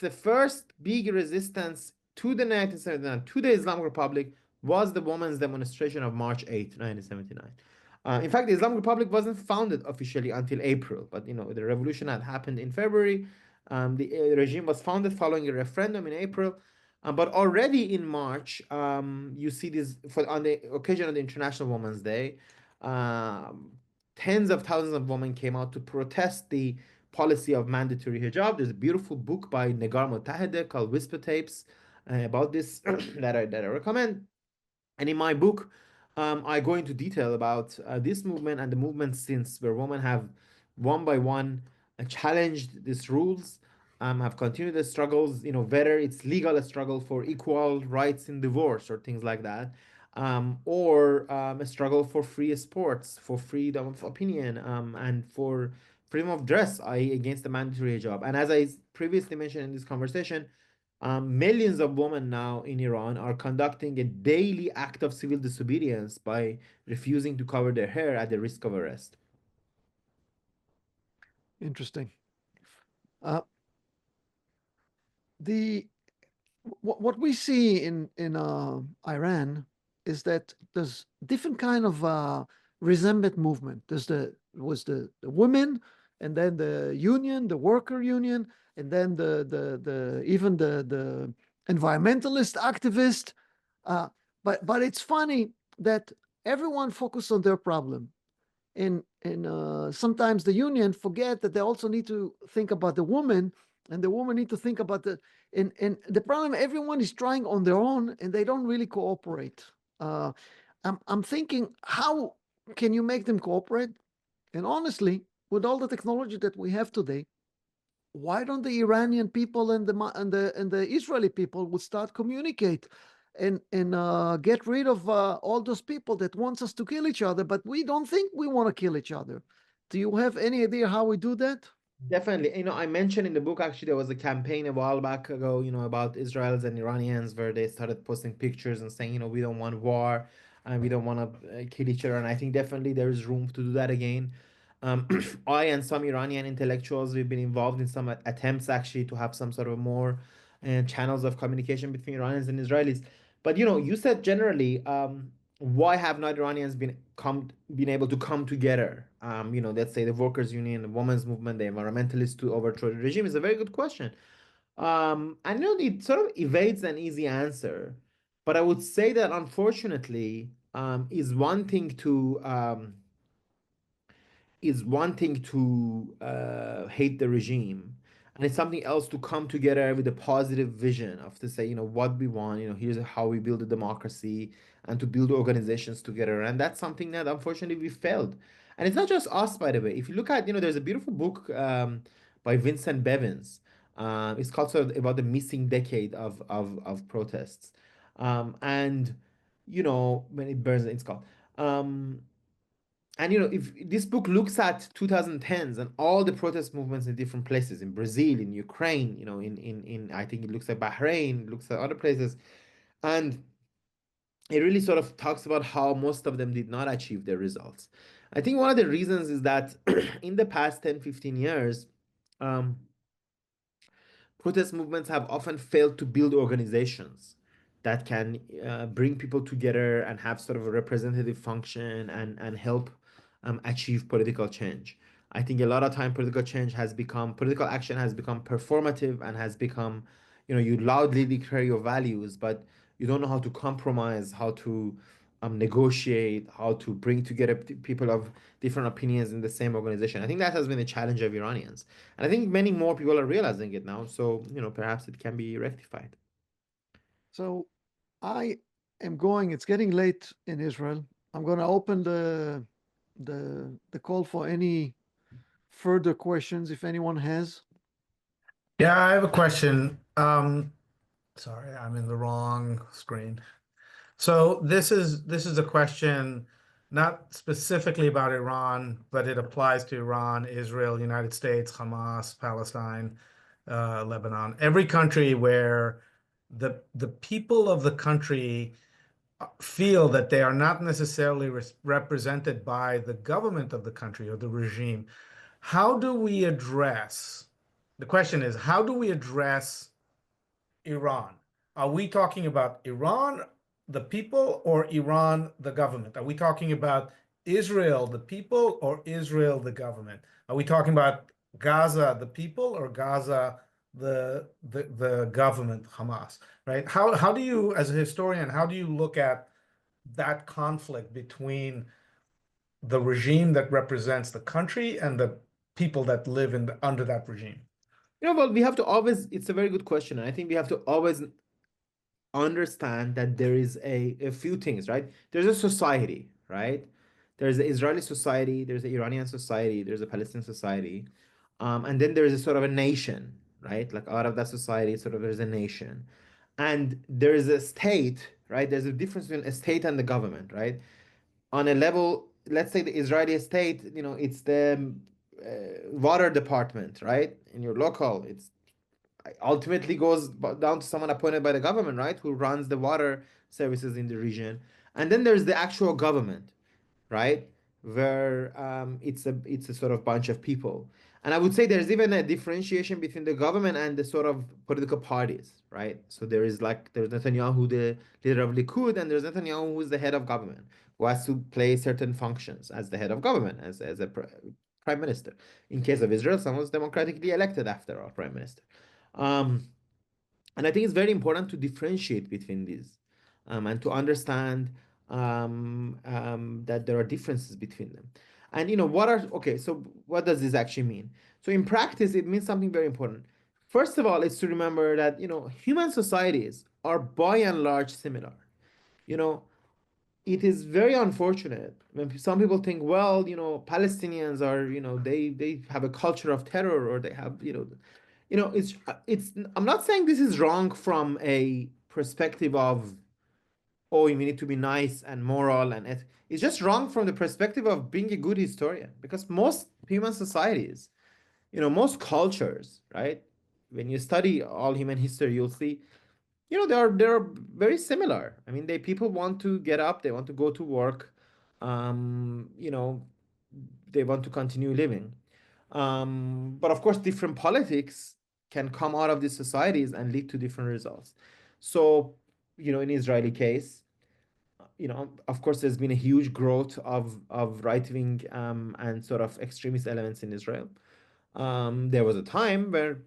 the first big resistance to the 1979, to the Islamic Republic, was the women's demonstration of March 8, 1979. In fact, the Islamic Republic wasn't founded officially until April, but the revolution had happened in February. The regime was founded following a referendum in April. But already in March, you see this, on the occasion of the International Women's Day, tens of thousands of women came out to protest the policy of mandatory hijab. There's a beautiful book by Negar Motahedeh called Whisper Tapes about this that I recommend. And in my book, I go into detail about this movement and the movement since, where women have one by one challenged these rules, have continued the struggles, whether it's legal struggle for equal rights in divorce or things like that, or a struggle for free sports, for freedom of opinion, and for freedom of dress, i.e. against the mandatory hijab. And as I previously mentioned in this conversation, millions of women now in Iran are conducting a daily act of civil disobedience by refusing to cover their hair at the risk of arrest. Interesting. What we see in Iran is that there's different kind of resentment movement. Was the women, and then the union, the worker union, and then even the environmentalist activist. But it's funny that everyone focuses on their problem, and sometimes the union forget that they also need to think about the woman, and the woman need to think about and the problem, everyone is trying on their own and they don't really cooperate. I'm thinking, how can you make them cooperate? And honestly, with all the technology that we have today, why don't the Iranian people and the Israeli people would start communicate and get rid of all those people that wants us to kill each other, but we don't think we want to kill each other. Do you have any idea how we do that? Definitely. I mentioned in the book, actually, there was a campaign a while back ago, about Israelis and Iranians where they started posting pictures and saying, we don't want war and we don't want to kill each other. And I think definitely there is room to do that again. I and some Iranian intellectuals, we've been involved in some attempts actually to have some sort of more channels of communication between Iranians and Israelis. But, you said generally, why have not Iranians been able to come together? Let's say the workers' union, the women's movement, the environmentalists to overthrow the regime is a very good question. And it sort of evades an easy answer, but I would say that unfortunately, is one thing to hate the regime, and it's something else to come together with a positive vision of to say, what we want, here's how we build a democracy, and to build organizations together. And that's something that unfortunately we failed. And it's not just us, by the way. If you look at, there's a beautiful book by Vincent Bevins. It's called sort of about the missing decade of protests. And when it burns, it's called. And if this book looks at 2010s and all the protest movements in different places, in Brazil, in Ukraine, in I think it looks at Bahrain, looks at other places, and it really sort of talks about how most of them did not achieve their results. I think one of the reasons is that in the past 10, 15 years, protest movements have often failed to build organizations that can bring people together and have sort of a representative function and help achieve political change. I think a lot of time political action has become performative and has become, you loudly declare your values, but you don't know how to compromise, how to negotiate, how to bring together people of different opinions in the same organization. I think that has been a challenge of Iranians. And I think many more people are realizing it now. So, perhaps it can be rectified. So I am going, it's getting late in Israel. I'm going to open the call for any further questions if anyone has. Yeah, I have a question. Sorry, I'm in the wrong screen. So this is a question not specifically about Iran, but it applies to Iran, Israel, United States, Hamas, Palestine, Lebanon, every country where the people of the country feel that they are not necessarily represented by the government of the country or the regime. How do we address, the question is, how do we address Iran? Are we talking about Iran, the people, or Iran, the government? Are we talking about Israel, the people, or Israel, the government? Are we talking about Gaza, the people, or Gaza, the government, Hamas, right? How do you, as a historian, how do you look at that conflict between the regime that represents the country and the people that live under that regime? Well, we have to always, it's a very good question. And I think we have to always understand that there is a few things, right? There's a society, right? There's the Israeli society, there's the Iranian society, there's a Palestinian society. And then there's a sort of a nation, right? Like out of that society, sort of there's a nation. And there's a state, right? There's a difference between a state and the government, right? On a level, let's say the Israeli state, it's the water department, right? In your local, it's ultimately goes down to someone appointed by the government, right? Who runs the water services in the region. And then there's the actual government, right? Where it's a sort of bunch of people. And I would say there's even a differentiation between the government and the sort of political parties, right? So there's Netanyahu, the leader of Likud, and there's Netanyahu, who's the head of government, who has to play certain functions as the head of government, as a prime minister. In case of Israel, someone's democratically elected after our prime minister. And I think it's very important to differentiate between these and to understand that there are differences between them. And so what does this actually mean? So in practice, it means something very important. First of all, it's to remember that human societies are by and large similar. It is very unfortunate when some people think, well, Palestinians are, they have a culture of terror, or they have, it's. I'm not saying this is wrong from a perspective of, oh, you need to be nice and moral, and it's just wrong from the perspective of being a good historian, because most human societies, most cultures, right? When you study all human history, you'll see, they're very similar. I mean, people want to get up, they want to go to work, they want to continue living. But of course, different politics can come out of these societies and lead to different results. So, in Israeli case, of course, there's been a huge growth of right-wing and sort of extremist elements in Israel. There was a time where,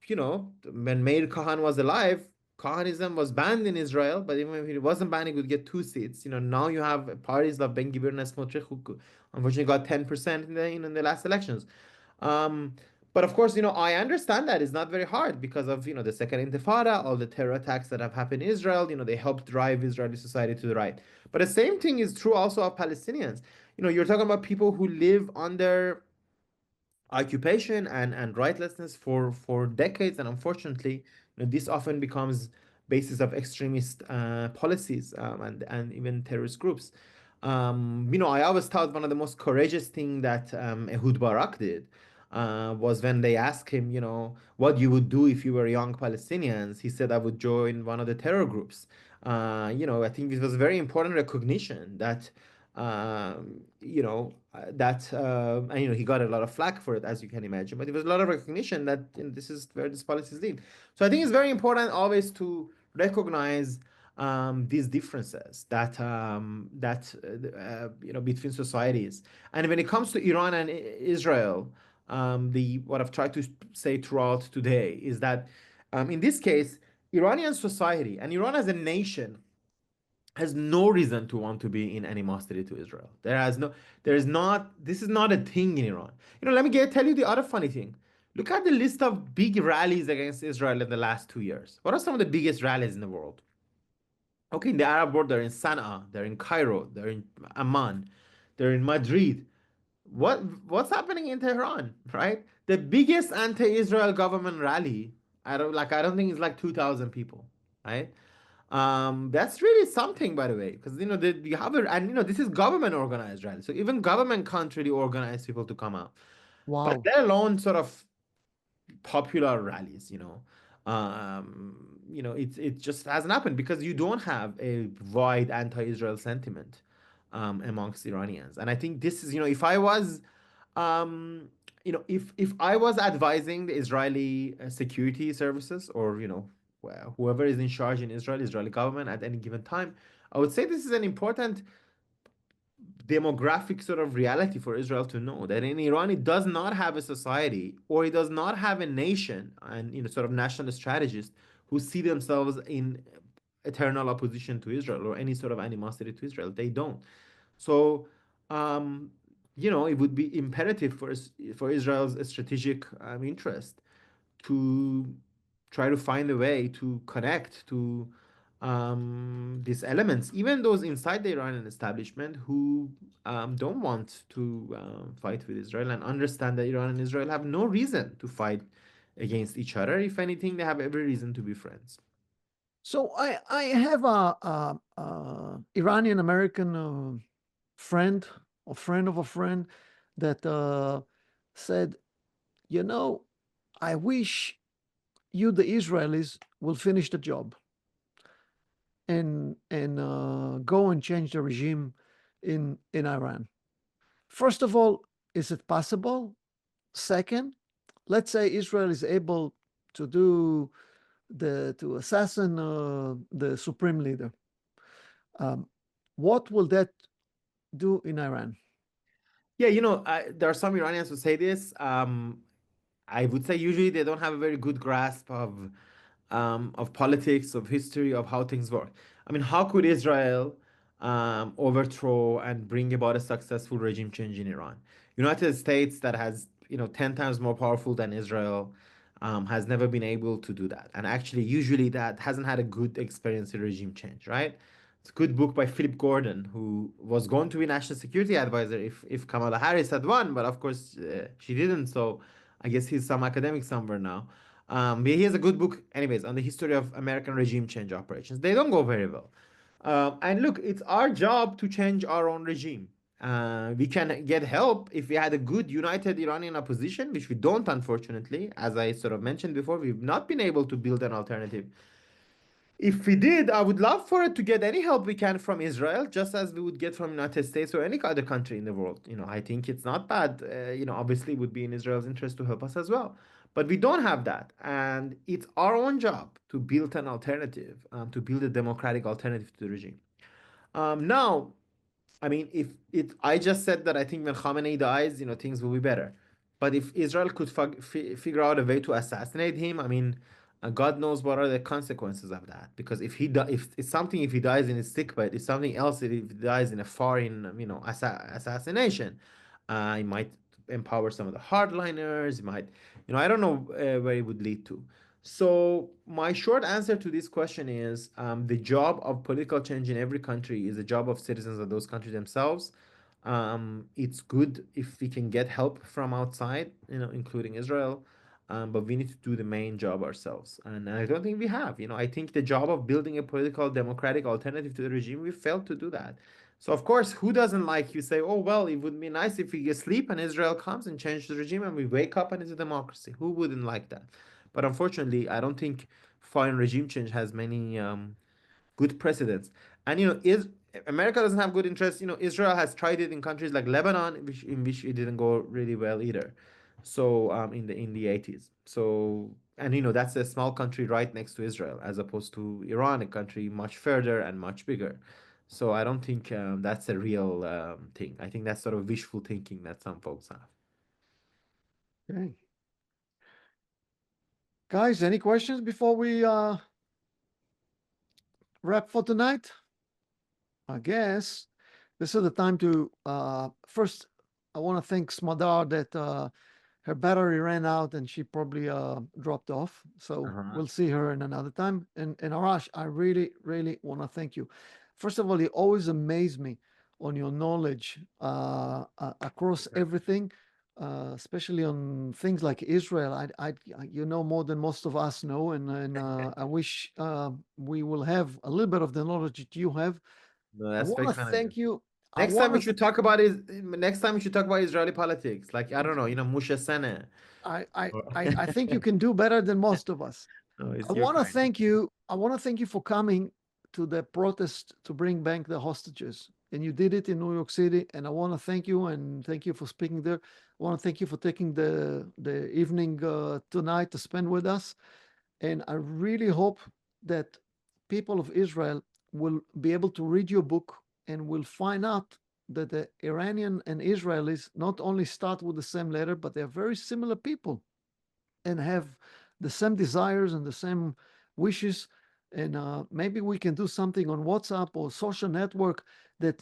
when Meir Kahan was alive, Kahanism was banned in Israel, but even if it wasn't banned, it would get 2 seats. Now you have parties like Ben Gvir and Smotrich, who unfortunately got 10% in the last elections. But of course, I understand that it's not very hard because of, the Second Intifada, all the terror attacks that have happened in Israel, they helped drive Israeli society to the right. But the same thing is true also of Palestinians. You're talking about people who live under occupation and rightlessness for decades, and unfortunately, this often becomes basis of extremist policies and even terrorist groups. I always thought one of the most courageous thing that Ehud Barak did was when they asked him, what you would do if you were young Palestinians. He said, I would join one of the terror groups. I think it was a very important recognition that and he got a lot of flack for it, as you can imagine, but it was a lot of recognition that this is where this policies lead. So I think it's very important always to recognize these differences that between societies. And when it comes to Iran and Israel, what I've tried to say throughout today is that in this case, Iranian society and Iran as a nation has no reason to want to be in animosity to Israel. This is not a thing in Iran. Let me tell you the other funny thing. Look at the list of big rallies against Israel in the last 2 years. What are some of the biggest rallies in the world? Okay, in the Arab world, they're in Sana'a, they're in Cairo, they're in Amman, they're in Madrid. What's happening in Tehran, right? The biggest anti-Israel government rally, I don't think it's like 2,000 people, right? That's really something, by the way, because this is government organized rally, so even government can't really organize people to come out. Wow. But let alone sort of popular rallies, it just hasn't happened because you don't have a wide anti-Israel sentiment amongst Iranians. And I think this is, if I was if I was advising the Israeli security services, or whoever is in charge in Israel, Israeli government at any given time, I would say this is an important demographic sort of reality for Israel to know that in Iran, it does not have a society, or it does not have a nation and sort of national strategists who see themselves in eternal opposition to Israel or any sort of animosity to Israel. They don't. So it would be imperative for Israel's strategic interest to try to find a way to connect to these elements, even those inside the Iranian establishment who don't want to fight with Israel, and understand that Iran and Israel have no reason to fight against each other. If anything, they have every reason to be friends. So I have a Iranian-American friend, or friend of a friend, that said, you know, I wish you, the Israelis, will finish the job and go and change the regime in Iran. First of all, is it possible? Second, let's say Israel is able to assassinate the supreme leader. What will that do in Iran? Yeah, there are some Iranians who say this. I would say usually they don't have a very good grasp of politics, of history, of how things work. I mean, how could Israel overthrow and bring about a successful regime change in Iran? United States, that has 10 times more powerful than Israel, has never been able to do that. And actually, usually that hasn't had a good experience in regime change, right? It's a good book by Philip Gordon, who was going to be national security advisor if Kamala Harris had won, but of course she didn't. So I guess he's some academic somewhere now. But he has a good book, anyways, on the history of American regime change operations. They don't go very well. And look, it's our job to change our own regime. We can get help if we had a good united Iranian opposition, which we don't, unfortunately. As I sort of mentioned before, we've not been able to build an alternative. If we did, I would love for it to get any help we can from Israel, just as we would get from United States or any other country in the world. I think it's not bad. Obviously it would be in Israel's interest to help us as well. But we don't have that. And it's our own job to build an alternative, to build a democratic alternative to the regime. Now, I mean, I just said that I think when Khamenei dies, things will be better. But if Israel could figure out a way to assassinate him, I mean, God knows what are the consequences of that. Because if he dies in his sickbed, it's something else if he dies in a foreign, assassination. He might empower some of the hardliners. He might, I don't know where it would lead to. So my short answer to this question is the job of political change in every country is the job of citizens of those countries themselves. It's good if we can get help from outside, including Israel, but we need to do the main job ourselves. And I don't think we have. I think the job of building a political democratic alternative to the regime, we failed to do that. So of course, who doesn't like, you say, oh, well, it would be nice if we sleep and Israel comes and changes the regime and we wake up and it's a democracy. Who wouldn't like that? But unfortunately, I don't think foreign regime change has many good precedents. And America doesn't have good interest. Israel has tried it in countries like Lebanon, in which it didn't go really well either. So in the 80s. So and that's a small country right next to Israel, as opposed to Iran, a country much further and much bigger. So I don't think that's a real thing. I think that's sort of wishful thinking that some folks have. Okay. Guys, any questions before we wrap for tonight? I guess this is the time to first, I want to thank Smadar that her battery ran out and she probably dropped off. So we'll see her in another time. And Arash, I really, really want to thank you. First of all, you always amaze me on your knowledge across everything. Especially on things like Israel, you know more than most of us know, and I wish we will have a little bit of the knowledge that you have. No, I that's want to thank you. Next time we should talk about Israeli politics, like I don't know, Moshe Sene. I think you can do better than most of us. I want to thank you. I want to thank you for coming to the protest to bring back the hostages. And you did it in New York City. And I want to thank you and thank you for speaking there. I want to thank you for taking the evening tonight to spend with us. And I really hope that people of Israel will be able to read your book and will find out that the Iranian and Israelis not only start with the same letter, but they're very similar people and have the same desires and the same wishes. And maybe we can do something on WhatsApp or social network that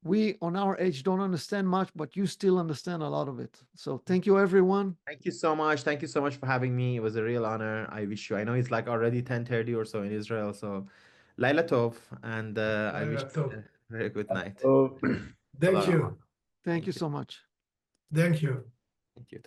we on our age don't understand much, but you still understand a lot of it. So thank you, everyone. Thank you so much. Thank you so much for having me. It was a real honor. I know it's like already 10:30 or so in Israel. So Laila Tov, and I wish you a very good night. Oh. Thank you. Thank you so much. Thank you. Thank you.